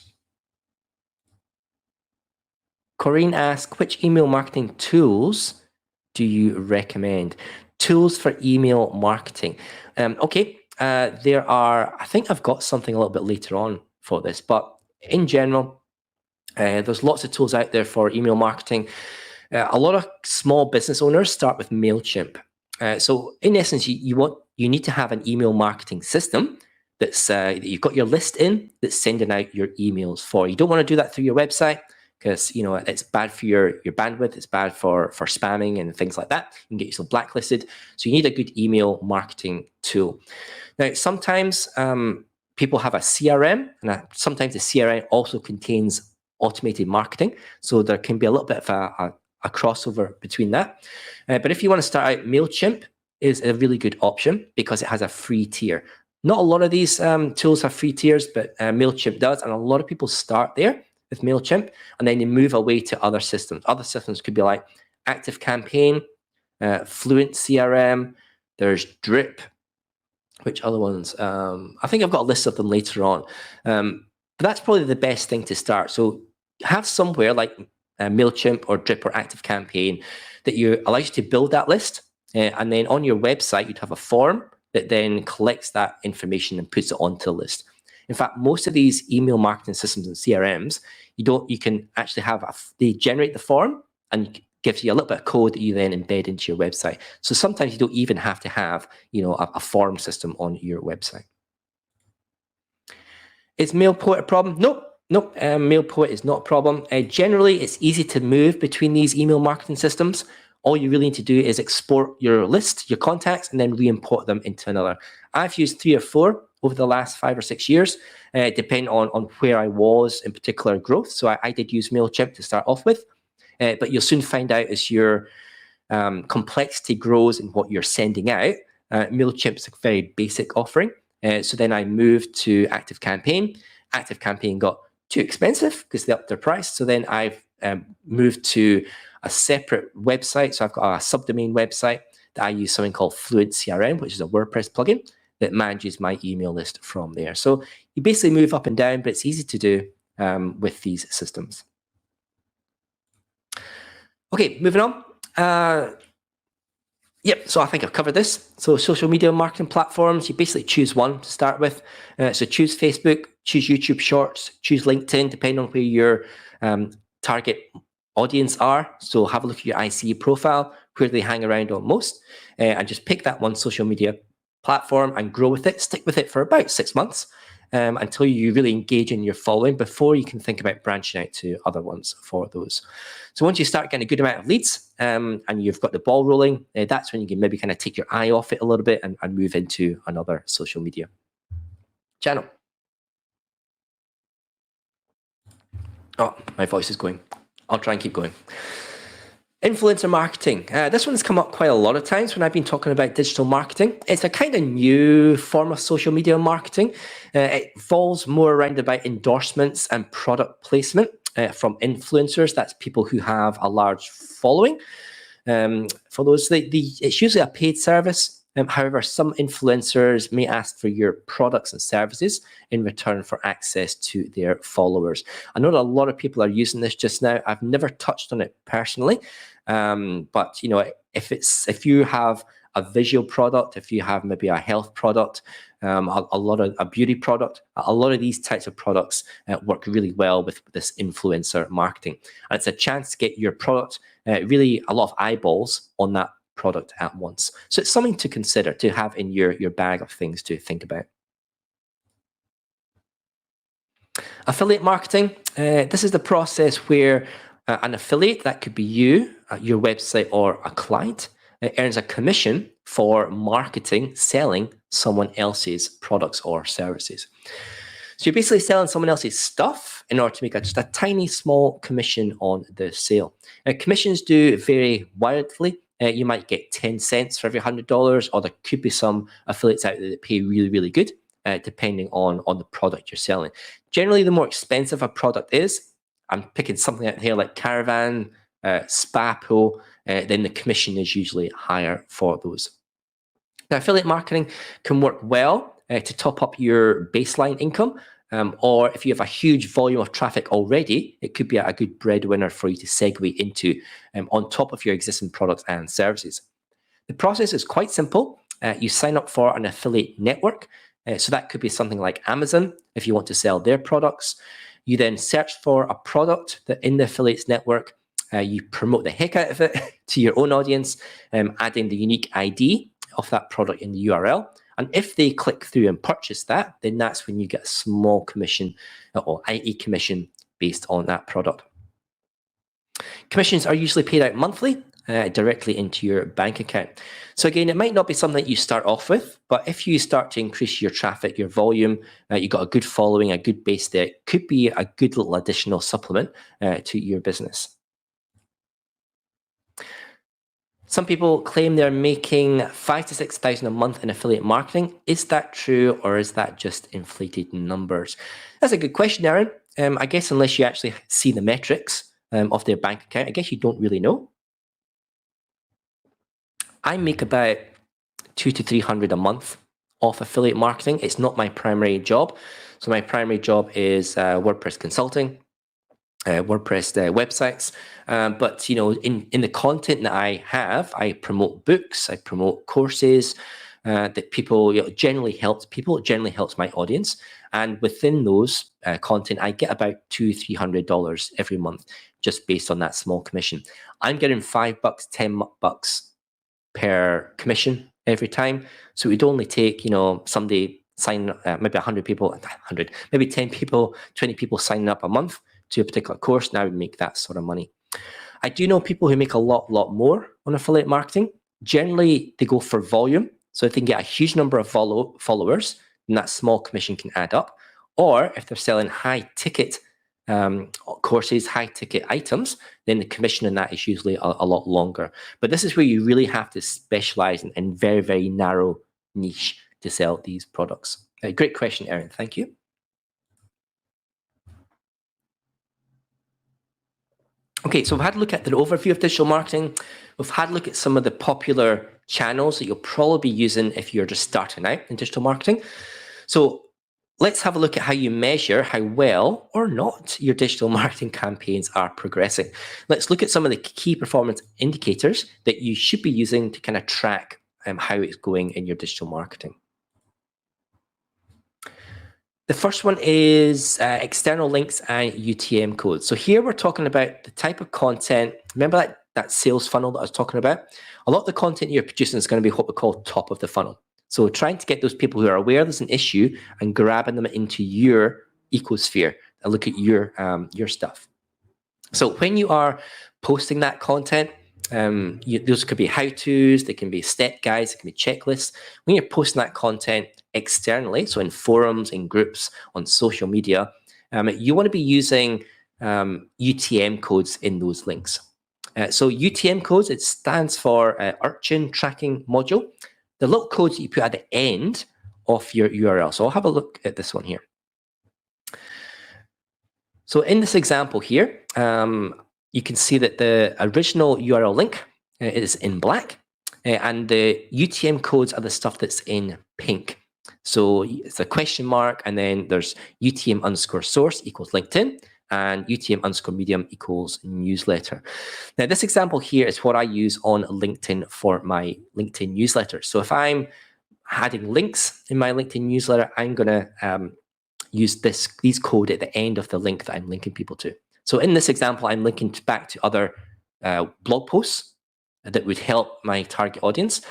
Corinne asks, which email marketing tools do you recommend? Tools for email marketing. There are, I think I've got something a little bit later on for this, but in general, there's lots of tools out there for email marketing. A lot of small business owners start with MailChimp. So in essence, you need to have an email marketing system that you've got your list in that's sending out your emails for. You don't want to do that through your website, because it's bad for your bandwidth, it's bad for spamming and things like that. You can get yourself blacklisted. So you need a good email marketing tool. Now, sometimes people have a CRM, and sometimes the CRM also contains automated marketing. So there can be a little bit of a crossover between that. But if you want to start out, MailChimp is a really good option because it has a free tier. Not a lot of these tools have free tiers, but MailChimp does, and a lot of people start there with MailChimp, and then they move away to other systems. Other systems could be like ActiveCampaign, Fluent CRM, there's Drip. Which other ones? I think I've got a list of them later on. But that's probably the best thing to start. So have somewhere like MailChimp or Drip or ActiveCampaign that allows you to build that list. And then on your website, you'd have a form that then collects that information and puts it onto the list. In fact, most of these email marketing systems and CRMs, you can actually they generate the form and gives you a little bit of code that you then embed into your website. So sometimes you don't even have to have, a form system on your website. Is MailPoet a problem? Nope. MailPoet is not a problem. Generally, it's easy to move between these email marketing systems. All you really need to do is export your list, your contacts, and then re-import them into another. I've used 3 or 4 over the last 5 or 6 years, depending on where I was in particular growth. So I did use MailChimp to start off with, but you'll soon find out as your complexity grows in what you're sending out. MailChimp's a very basic offering. So then I moved to ActiveCampaign. ActiveCampaign got too expensive because they upped their price. So then I've moved to a separate website. So I've got a subdomain website that I use, something called Fluent CRM, which is a WordPress plugin that manages my email list from there. So you basically move up and down, but it's easy to do with these systems. Okay, moving on. So I think I've covered this. So social media marketing platforms, you basically choose one to start with. So choose Facebook, choose YouTube Shorts, choose LinkedIn, depending on where your target audience are. So have a look at your ICE profile, where they hang around on most, and just pick that one social media platform and grow with it. Stick with it for about 6 months until you really engage in your following before you can think about branching out to other ones for those. So once you start getting a good amount of leads and you've got the ball rolling, that's when you can maybe kind of take your eye off it a little bit and move into another social media channel. Oh, my voice is going. I'll try and keep going. Influencer marketing. This one's come up quite a lot of times when I've been talking about digital marketing. It's a kind of new form of social media marketing. It falls more around about endorsements and product placement from influencers. That's people who have a large following. For those, it's usually a paid service. However, some influencers may ask for your products and services in return for access to their followers. I know that a lot of people are using this just now. I've never touched on it personally, but if you have a visual product, if you have maybe a health product, a beauty product, a lot of these types of products work really well with this influencer marketing, and it's a chance to get your product really a lot of eyeballs on that product at once. So it's something to consider, to have in your bag of things to think about. Affiliate marketing, this is the process where an affiliate, that could be you, your website, or a client, earns a commission for marketing, selling someone else's products or services. So you're basically selling someone else's stuff in order to make just a tiny small commission on the sale. Now, commissions do vary wildly. You might get 10 cents for every $100, or there could be some affiliates out there that pay really, really good, depending on the product you're selling. Generally, the more expensive a product is, I'm picking something out here like Caravan, Spapo, then the commission is usually higher for those. Now, affiliate marketing can work well to top up your baseline income, or if you have a huge volume of traffic already, it could be a good breadwinner for you to segue into on top of your existing products and services. The process is quite simple. You sign up for an affiliate network. So that could be something like Amazon if you want to sell their products. You then search for a product that in the affiliates network. You promote the heck out of it to your own audience, adding the unique ID of that product in the URL. And if they click through and purchase that, then that's when you get a small commission or a commission based on that product. Commissions are usually paid out monthly directly into your bank account. So again, it might not be something that you start off with, but if you start to increase your traffic, your volume, you've got a good following, a good base there, it could be a good little additional supplement to your business. Some people claim they're making $5,000 to $6,000 a month in affiliate marketing. Is that true, or is that just inflated numbers? That's a good question, Aaron. I guess unless you actually see the metrics of their bank account, I guess you don't really know. I make about $200 to $300 a month off affiliate marketing. It's not my primary job. So my primary job is WordPress consulting. WordPress websites, but in the content that I have, I promote books, I promote courses that people generally helps people. It generally helps my audience, and within those content, I get about $200-300 every month, just based on that small commission. I'm getting $5, $10 per commission every time, so it would only take somebody sign maybe 100 people, 100, maybe 10 people, 20 people signing up a month to a particular course, now would make that sort of money. I do know people who make a lot more on affiliate marketing. Generally, they go for volume. So if they can get a huge number of followers, then that small commission can add up. Or if they're selling high ticket courses, high ticket items, then the commission on that is usually a lot longer. But this is where you really have to specialize in very, very narrow niche to sell these products. Great question, Erin. Thank you. Okay, so we've had a look at the overview of digital marketing. We've had a look at some of the popular channels that you'll probably be using if you're just starting out in digital marketing. So let's have a look at how you measure how well or not your digital marketing campaigns are progressing. Let's look at some of the key performance indicators that you should be using to kind of track how it's going in your digital marketing. The first one is external links and UTM codes. So here we're talking about the type of content. Remember that sales funnel that I was talking about? A lot of the content you're producing is going to be what we call top of the funnel. So trying to get those people who are aware there's an issue and grabbing them into your ecosphere and look at your stuff. So when you are posting that content, those could be how-tos, they can be step guides, it can be checklists. When you're posting that content externally, so in forums, in groups, on social media, you want to be using UTM codes in those links. So UTM codes, it stands for Urchin Tracking Module. The little codes that you put at the end of your URL. So I'll have a look at this one here. So in this example here, you can see that the original URL link is in black, and the UTM codes are the stuff that's in pink. So it's a question mark, and then there's UTM_source equals LinkedIn, and UTM_medium equals newsletter. Now, this example here is what I use on LinkedIn for my LinkedIn newsletter. So if I'm adding links in my LinkedIn newsletter, I'm going to use these code at the end of the link that I'm linking people to. So in this example, I'm linking back to other blog posts that would help my target audience.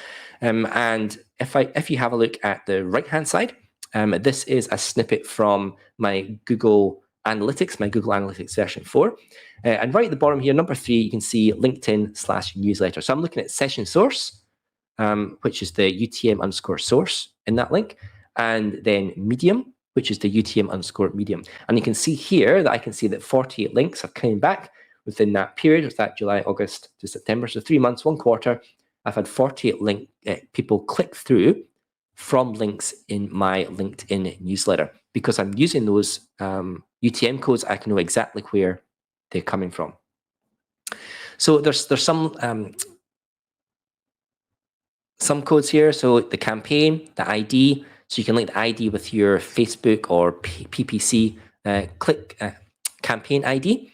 And if you have a look at the right-hand side, this is a snippet from my Google Analytics, my Google Analytics version 4. And right at the bottom here, number 3, you can see LinkedIn/newsletter. So I'm looking at session source, which is the UTM_source in that link, and then medium, which is the UTM_medium. And you can see here that I can see that 48 links have come back within that period, with that July, August to September. So 3 months, 1 quarter, I've had 48 people click through from links in my LinkedIn newsletter. Because I'm using those UTM codes, I can know exactly where they're coming from. So there's some codes here. So the campaign, the ID, so you can link the ID with your Facebook or PPC campaign ID.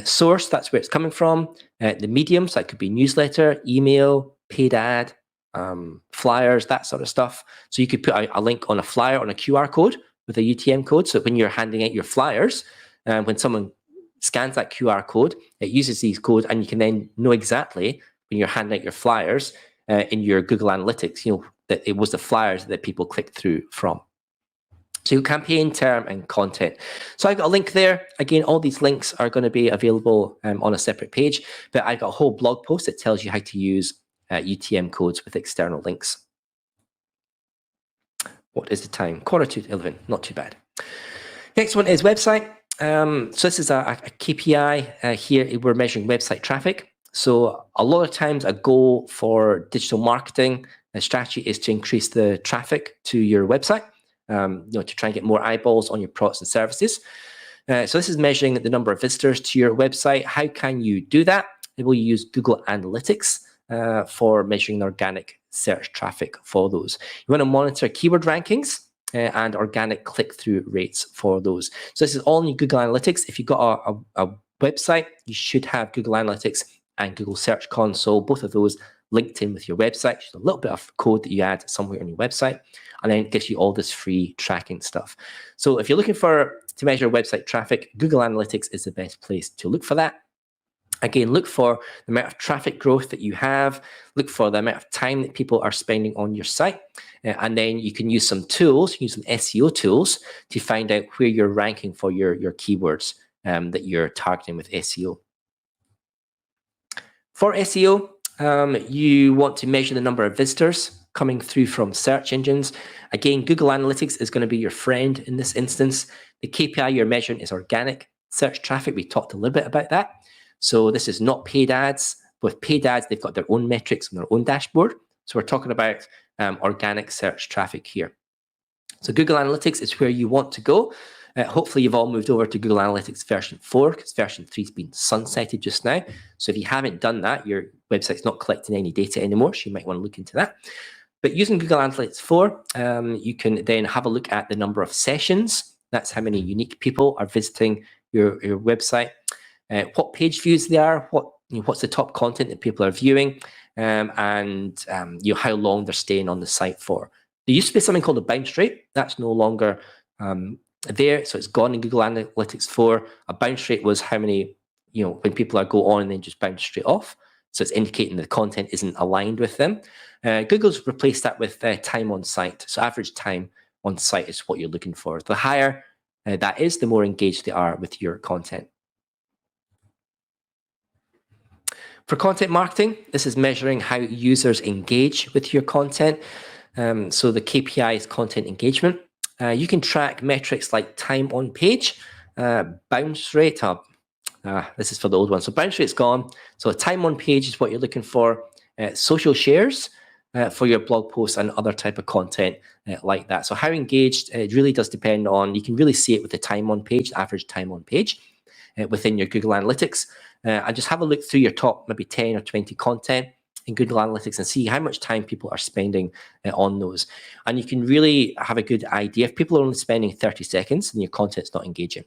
Source, that's where it's coming from. The medium, so that could be newsletter, email, paid ad, flyers, that sort of stuff. So you could put a link on a flyer on a QR code with a UTM code. So when you're handing out your flyers, when someone scans that QR code, it uses these codes, and you can then know exactly when you're handing out your flyers in your Google Analytics, that it was the flyers that people clicked through from. So campaign, term, and content. So I've got a link there. Again, all these links are going to be available on a separate page, but I've got a whole blog post that tells you how to use UTM codes with external links. What is the time? 11:15, not too bad. Next one is website. So this is a KPI here. We're measuring website traffic. So a lot of times a goal for digital marketing strategy is to increase the traffic to your website, to try and get more eyeballs on your products and services. So this is measuring the number of visitors to your website. How can you do that? We'll use Google Analytics for measuring organic search traffic for those. You want to monitor keyword rankings and organic click-through rates for those. So this is all in Google Analytics. If you've got a website, you should have Google Analytics and Google Search Console, both of those linked in with your website. Just a little bit of code that you add somewhere on your website, and then it gives you all this free tracking stuff. So if you're looking to measure website traffic, Google Analytics is the best place to look for that. Again, look for the amount of traffic growth that you have, look for the amount of time that people are spending on your site, and then you can use some tools, use some SEO tools to find out where you're ranking for your keywords that you're targeting with SEO. For SEO, you want to measure the number of visitors coming through from search engines. Again, Google Analytics is going to be your friend in this instance. The KPI you're measuring is organic search traffic. We talked a little bit about that. So this is not paid ads. With paid ads, they've got their own metrics on their own dashboard. So we're talking about organic search traffic here. So Google Analytics is where you want to go. Hopefully you've all moved over to Google Analytics version 4, because version 3 has been sunsetted just now. So if you haven't done that, your website's not collecting any data anymore, so you might want to look into that. But using Google Analytics 4, you can then have a look at the number of sessions. That's how many unique people are visiting your website. What page views they are, what's the top content that people are viewing, and how long they're staying on the site for. There used to be something called a bounce rate. That's no longer there, so it's gone in Google Analytics 4. A bounce rate was how many, when people go on and then just bounce straight off. So it's indicating the content isn't aligned with them. Google's replaced that with time on site. So average time on site is what you're looking for. The higher that is, the more engaged they are with your content. For content marketing, this is measuring how users engage with your content. So the KPI is content engagement. You can track metrics like time on page, bounce rate. This is for the old one. So bounce rate's gone. So time on page is what you're looking for. Social shares for your blog posts and other type of content like that. So how engaged, it really does depend on, you can really see it with the time on page, average time on page within your Google Analytics. And just have a look through your top maybe 10 or 20 content in Google Analytics and see how much time people are spending on those. And you can really have a good idea. If people are only spending 30 seconds and your content's not engaging.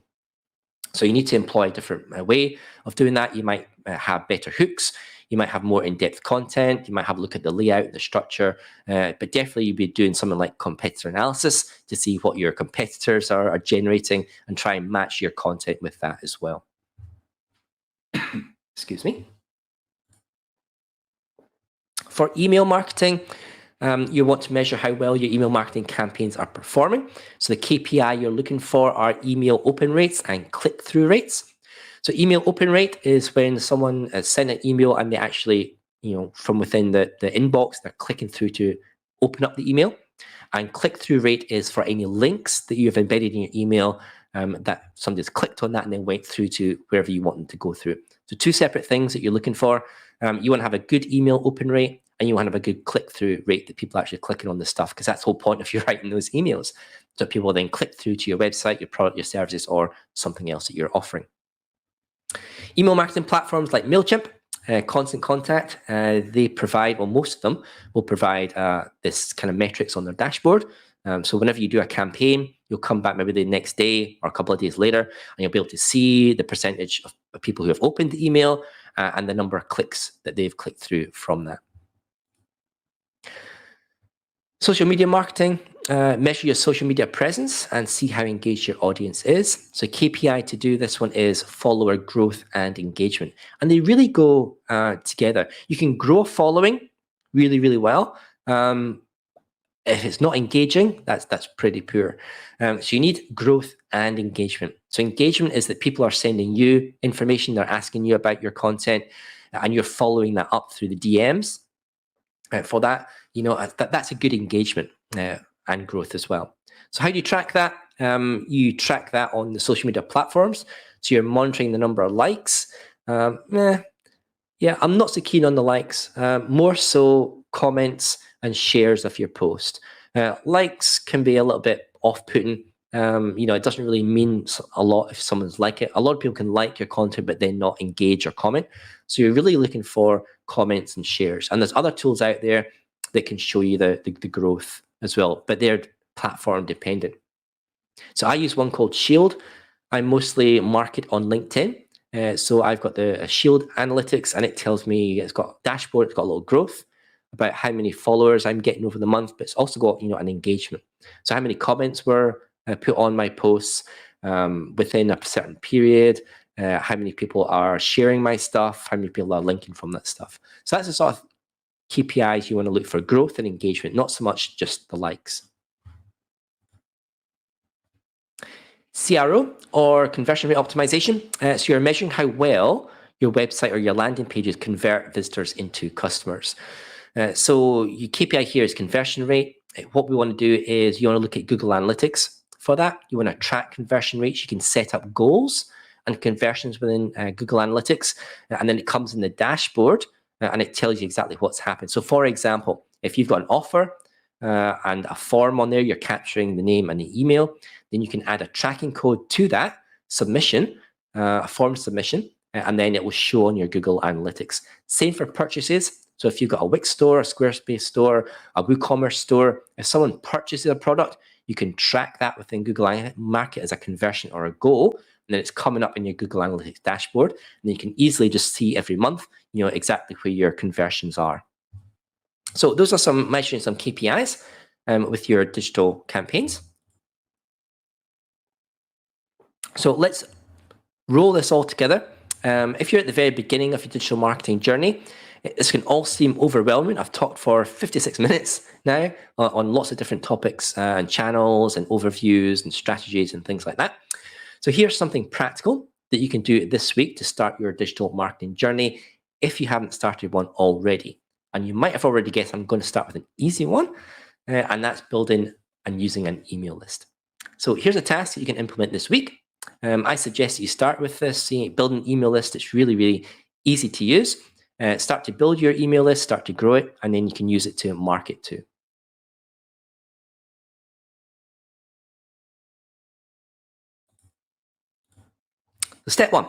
So you need to employ a different way of doing that. You might have better hooks. You might have more in-depth content. You might have a look at the layout, the structure, but definitely you'd be doing something like competitor analysis to see what your competitors are generating and try and match your content with that as well. Excuse me. For email marketing, You want to measure how well your email marketing campaigns are performing. So the KPI you're looking for are email open rates and click-through rates. So email open rate is when someone sent an email and they actually, from within the inbox, they're clicking through to open up the email. And click-through rate is for any links that you have embedded in your email that somebody's clicked on that and then went through to wherever you want them to go through. So two separate things that you're looking for. You want to have a good email open rate and you want to have a good click-through rate that people are actually clicking on the stuff, because that's the whole point of you writing those emails. So people then click through to your website, your product, your services, or something else that you're offering. Email marketing platforms like MailChimp, Constant Contact, they provide, well, most of them will provide this kind of metrics on their dashboard. So whenever you do a campaign, you'll come back maybe the next day or a couple of days later, and you'll be able to see the percentage of people who have opened the email and the number of clicks that they've clicked through from that. Social media marketing, measure your social media presence and see how engaged your audience is. So KPI to do this one is follower growth and engagement. And they really go together. You can grow a following really, really well. If it's not engaging, that's pretty poor. So you need growth and engagement. So engagement is that people are sending you information, they're asking you about your content, and you're following that up through the DMs. For that, that's a good engagement and growth as well. So how do you track that? You track that on the social media platforms. So you're monitoring the number of likes. Yeah, I'm not so keen on the likes. More so comments and shares of your post. Likes can be a little bit off-putting. It doesn't really mean a lot if someone's like it. A lot of people can like your content, but then not engage or comment. So you're really looking for comments and shares. And there's other tools out there that can show you the growth as well, but they're platform dependent. So I use one called Shield. I mostly market on LinkedIn. So I've got the Shield Analytics, and it tells me, it's got a dashboard, it's got a little growth about how many followers I'm getting over the month, but it's also got an engagement. So how many comments were put on my posts within a certain period, how many people are sharing my stuff, how many people are linking from that stuff. So that's the sort of KPIs you want to look for: growth and engagement, not so much just the likes. CRO, or conversion rate optimization. So you're measuring how well your website or your landing pages convert visitors into customers. So your KPI here is conversion rate. What we want to do is you want to look at Google Analytics for that. You want to track conversion rates. You can set up goals and conversions within Google Analytics, and then it comes in the dashboard and it tells you exactly what's happened. So for example, if you've got an offer and a form on there, you're capturing the name and the email, then you can add a tracking code to that submission, a form submission, and then it will show on your Google Analytics. Same for purchases. So if you've got a Wix store, a Squarespace store, a WooCommerce store, if someone purchases a product, you can track that within Google Analytics, mark it as a conversion or a goal, and then it's coming up in your Google Analytics dashboard, and then you can easily just see every month, exactly where your conversions are. So those are some measuring some KPIs with your digital campaigns. So let's roll this all together. If you're at the very beginning of your digital marketing journey, this can all seem overwhelming. I've talked for 56 minutes now on lots of different topics and channels and overviews and strategies and things like that. So here's something practical that you can do this week to start your digital marketing journey if you haven't started one already. And you might have already guessed I'm going to start with an easy one, and that's building and using an email list. So here's a task that you can implement this week. I suggest that you start with this, build an email list. It's really, really easy to use. Start to build your email list, start to grow it, and then you can use it to market to. Step one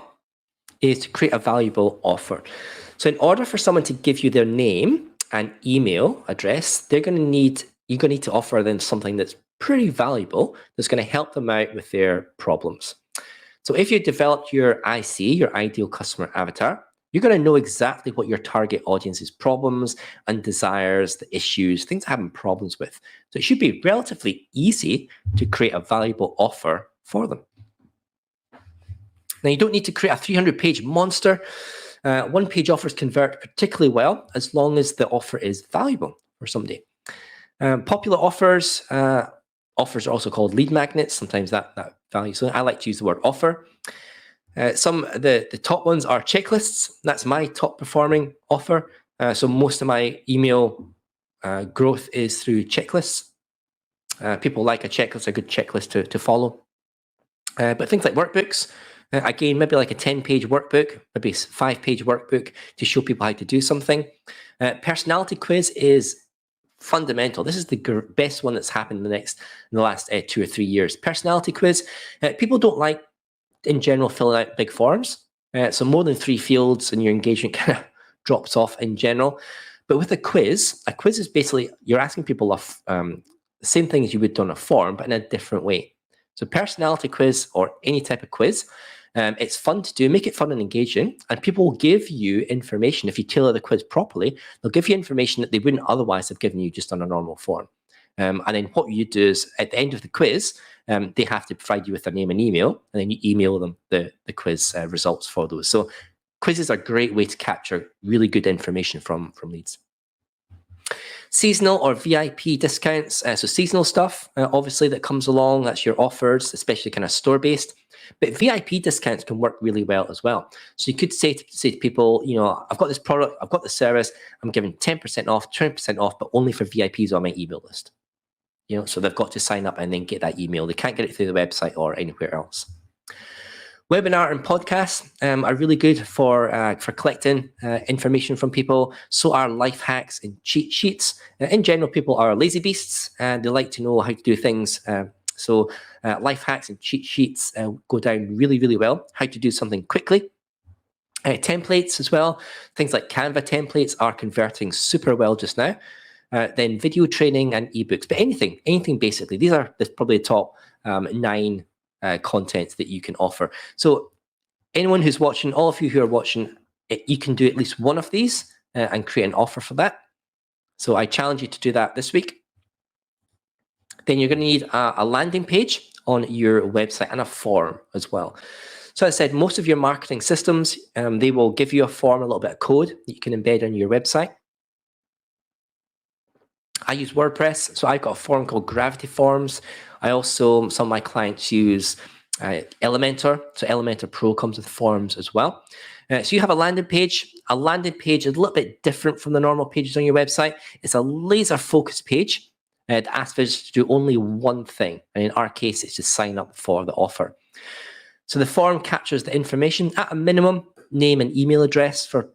is to create a valuable offer. So in order for someone to give you their name and email address, you're going to need to offer them something that's pretty valuable, that's going to help them out with their problems. So if you developed your IC, your ideal customer avatar, you're going to know exactly what your target audience's problems and desires, the issues, things they're having problems with. So it should be relatively easy to create a valuable offer for them. Now, you don't need to create a 300-page monster. One-page offers convert particularly well as long as the offer is valuable for somebody. Popular offers. Offers are also called lead magnets. Sometimes that value. So I like to use the word offer. Some the top ones are checklists. That's my top performing offer. So most of my email growth is through checklists. People like a checklist, a good checklist to follow. But things like workbooks, again, maybe like a 10-page workbook, maybe a 5-page workbook to show people how to do something. Personality quiz is fundamental. This is the best one that's happened in the last 2 or 3 years. Personality quiz. People don't like, in general, filling out big forms. So more than 3 fields and your engagement kind of drops off in general. But with a quiz is basically you're asking people the same thing as you would on a form, but in a different way. So personality quiz or any type of quiz, it's fun to do, make it fun and engaging, and people will give you information. If you tailor the quiz properly, they'll give you information that they wouldn't otherwise have given you just on a normal form. And then what you do is at the end of the quiz, they have to provide you with their name and email, and then you email them the quiz results for those. So quizzes are a great way to capture really good information from leads. Seasonal or VIP discounts. So seasonal stuff, obviously, that comes along. That's your offers, especially kind of store-based. But VIP discounts can work really well as well. So you could say to people, I've got this product, I've got this service, I'm giving 10% off, 20% off, but only for VIPs on my email list. So they've got to sign up and then get that email. They can't get it through the website or anywhere else. Webinar and podcasts are really good for collecting information from people. So are life hacks and cheat sheets. In general, people are lazy beasts and they like to know how to do things. So life hacks and cheat sheets go down really, really well. How to do something quickly. Templates as well. Things like Canva templates are converting super well just now. Then video training and ebooks. But anything basically. These are probably the top 9 content that you can offer. So anyone who's watching, all of you who are watching, you can do at least one of these and create an offer for that. So I challenge you to do that this week. Then you're going to need a landing page on your website and a form as well. So as I said, most of your marketing systems, they will give you a form, a little bit of code that you can embed on your website. I use WordPress, so I've got a form called Gravity Forms. Some of my clients use Elementor. So Elementor Pro comes with forms as well. So you have a landing page. A landing page is a little bit different from the normal pages on your website. It's a laser focused page that asks visitors to do only one thing. And in our case, it's to sign up for the offer. So the form captures the information at a minimum, name and email address for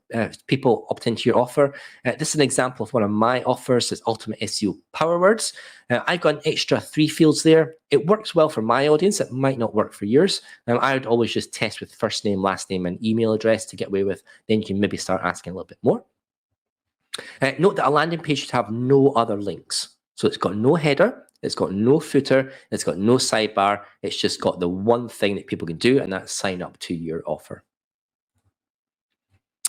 people opt into your offer. This is an example of one of my offers. It's Ultimate SEO Power Words. I've got an extra 3 fields there. It works well for my audience. It might not work for yours. I would always just test with first name, last name, and email address to get away with. Then you can maybe start asking a little bit more. Note that a landing page should have no other links. So it's got no header. It's got no footer. It's got no sidebar. It's just got the one thing that people can do, and that's sign up to your offer.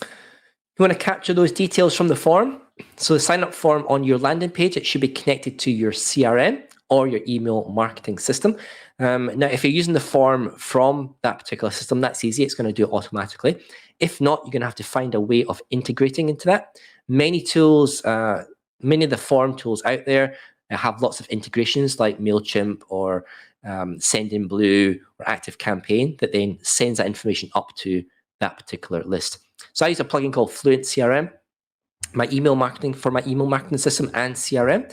You want to capture those details from the form. So the sign up form on your landing page, it should be connected to your CRM or your email marketing system. Now, if you're using the form from that particular system, that's easy. It's going to do it automatically. If not, you're going to have to find a way of integrating into that. Many tools, many of the form tools out there have lots of integrations like MailChimp or Sendinblue or ActiveCampaign that then sends that information up to that particular list. So I use a plugin called Fluent CRM, my email marketing system and CRM.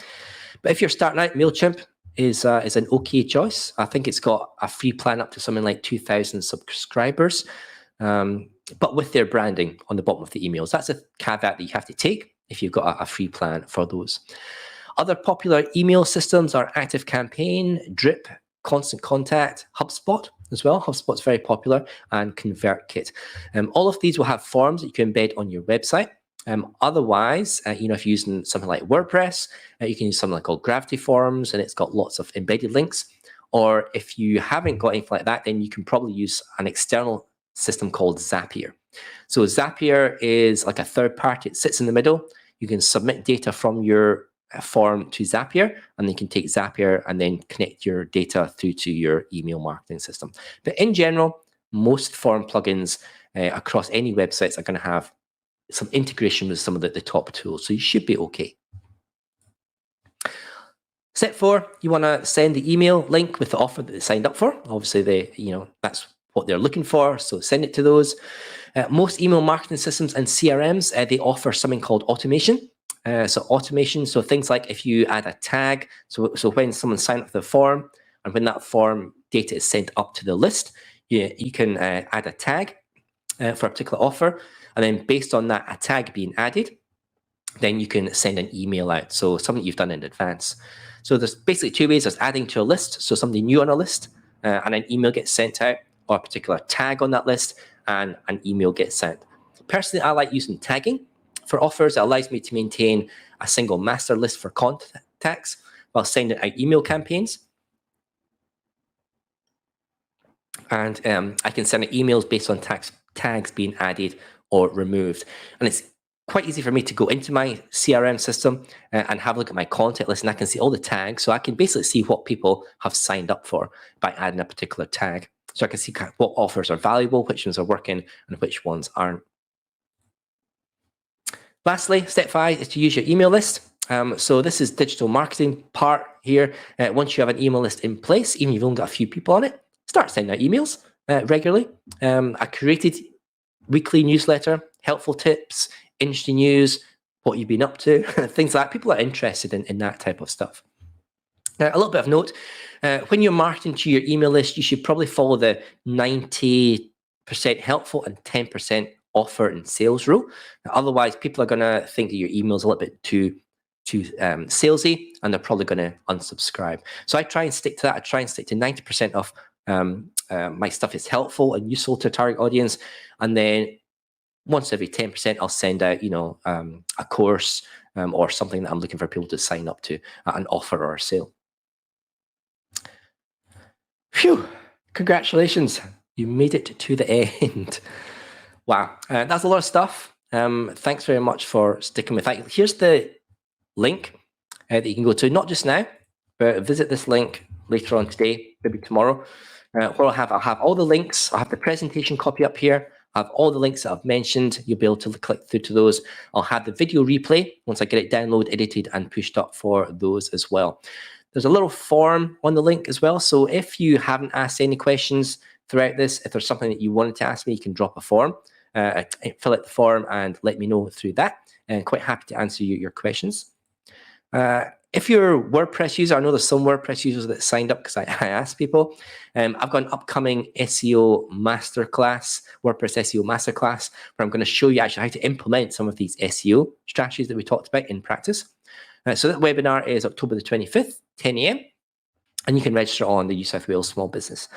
But if you're starting out, MailChimp is an okay choice. I think it's got a free plan up to something like 2,000 subscribers, but with their branding on the bottom of the emails. That's a caveat that you have to take if you've got a free plan for those. Other popular email systems are ActiveCampaign, Drip, Constant Contact, HubSpot as well. HubSpot's very popular, and ConvertKit. All of these will have forms that you can embed on your website. Otherwise, if you're using something like WordPress, you can use something called Gravity Forms, and it's got lots of embedded links. Or if you haven't got anything like that, then you can probably use an external system called Zapier. So Zapier is like a third party. It sits in the middle. You can submit data from your form to Zapier, and then you can take Zapier and then connect your data through to your email marketing system. But in general, most form plugins across any websites are going to have some integration with some of the top tools, so you should be okay. Step 4, you want to send the email link with the offer that they signed up for. Obviously, that's what they're looking for, so send it to those. Most email marketing systems and CRMs, they offer something called automation. So things like if you add a tag, so when someone signs up for the form, and when that form data is sent up to the list, you can add a tag for a particular offer, and then based on that a tag being added, then you can send an email out. So something you've done in advance. So there's basically 2 ways. There's adding to a list, so somebody new on a list, and an email gets sent out, or a particular tag on that list, and an email gets sent. Personally, I like using tagging for offers. It allows me to maintain a single master list for contacts while sending out email campaigns. And I can send out emails based on tags being added or removed. And it's quite easy for me to go into my CRM system and have a look at my contact list, and I can see all the tags. So I can basically see what people have signed up for by adding a particular tag. So I can see what offers are valuable, which ones are working, and which ones aren't. Lastly, step 5 is to use your email list. So this is digital marketing part here. Once you have an email list in place, even if you've only got a few people on it, start sending out emails regularly. A curated weekly newsletter, helpful tips, industry news, what you've been up to, things like that. People are interested in that type of stuff. Now, a little bit of note, when you're marketing to your email list, you should probably follow the 90% helpful and 10% offer and sales rule. Now, otherwise, people are going to think that your email is a little bit too salesy, and they're probably going to unsubscribe. So I try and stick to that. I try and stick to 90% of my stuff is helpful and useful to a target audience, and then once every 10%, I'll send out, a course or something that I'm looking for people to sign up to, an offer or a sale. Phew! Congratulations, you made it to the end. Wow, that's a lot of stuff. Thanks very much for sticking with that. Here's the link that you can go to, not just now, but visit this link later on today, maybe tomorrow, where I'll have all the links. I'll have the presentation copy up here. I have all the links that I've mentioned. You'll be able to click through to those. I'll have the video replay once I get it downloaded, edited, and pushed up for those as well. There's a little form on the link as well. So if you haven't asked any questions throughout this, if there's something that you wanted to ask me, you can drop a form, fill out the form, and let me know through that. And quite happy to answer your questions. If you're a WordPress user, I know there's some WordPress users that signed up because I asked people. I've got an upcoming SEO masterclass, WordPress SEO masterclass, where I'm going to show you actually how to implement some of these SEO strategies that we talked about in practice. So that webinar is October the 25th, 10 a.m. And you can register on the New South Wales Small Business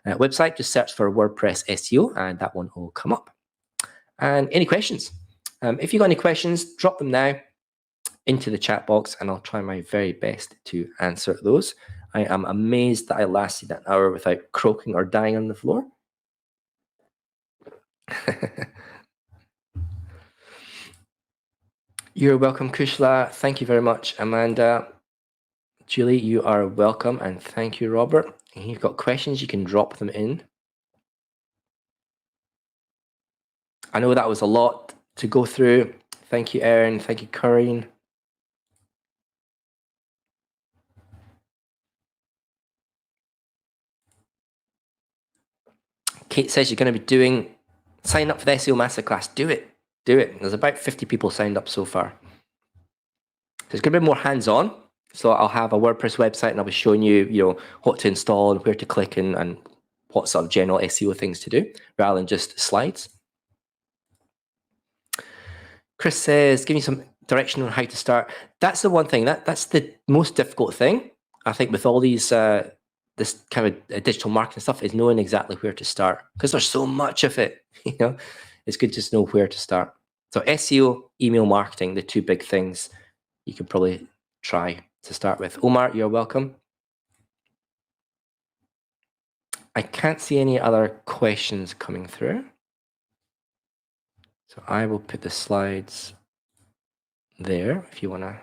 website. Just search for WordPress SEO and that one will come up. And any questions? If you've got any questions, drop them now into the chat box and I'll try my very best to answer those. I am amazed that I lasted an hour without croaking or dying on the floor. You're welcome, Kushla. Thank you very much, Amanda. Julie, you are welcome, and thank you, Robert. If you've got questions, you can drop them in. I know that was a lot to go through. Thank you, Erin. Thank you, Corinne. Kate says you're going to be sign up for the SEO Masterclass. Do it. Do it. There's about 50 people signed up so far. So it's going to be more hands-on. So I'll have a WordPress website and I'll be showing you, what to install and where to click and what sort of general SEO things to do rather than just slides. Chris says, give me some direction on how to start. That's the one thing. That's the most difficult thing, I think, with all these this kind of digital marketing stuff, is knowing exactly where to start, because there's so much of it. It's good to just know where to start. So SEO, email marketing, the two big things you could probably try to start with. Omar, you're welcome. I can't see any other questions coming through. So I will put the slides there if you want to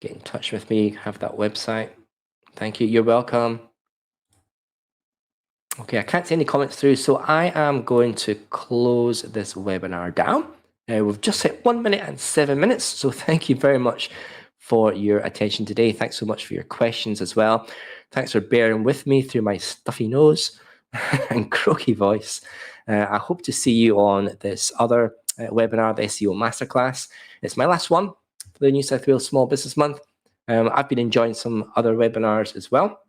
get in touch with me, have that website. Thank you. You're welcome. Okay, I can't see any comments through, so I am going to close this webinar down. We've just hit 1 minute and 7 minutes, so thank you very much for your attention today. Thanks so much for your questions as well. Thanks for bearing with me through my stuffy nose and croaky voice. I hope to see you on this other webinar, the SEO Masterclass. It's my last one for the New South Wales Small Business Month. I've been enjoying some other webinars as well.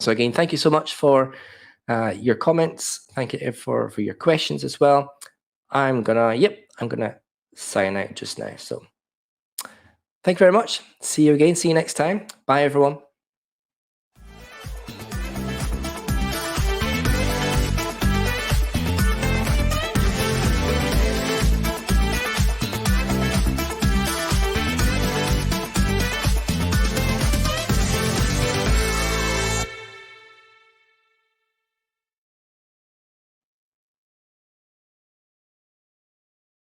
So again, thank you so much for your comments. Thank you for your questions as well. I'm gonna sign out just now. So thank you very much. See you again. See you next time. Bye, everyone.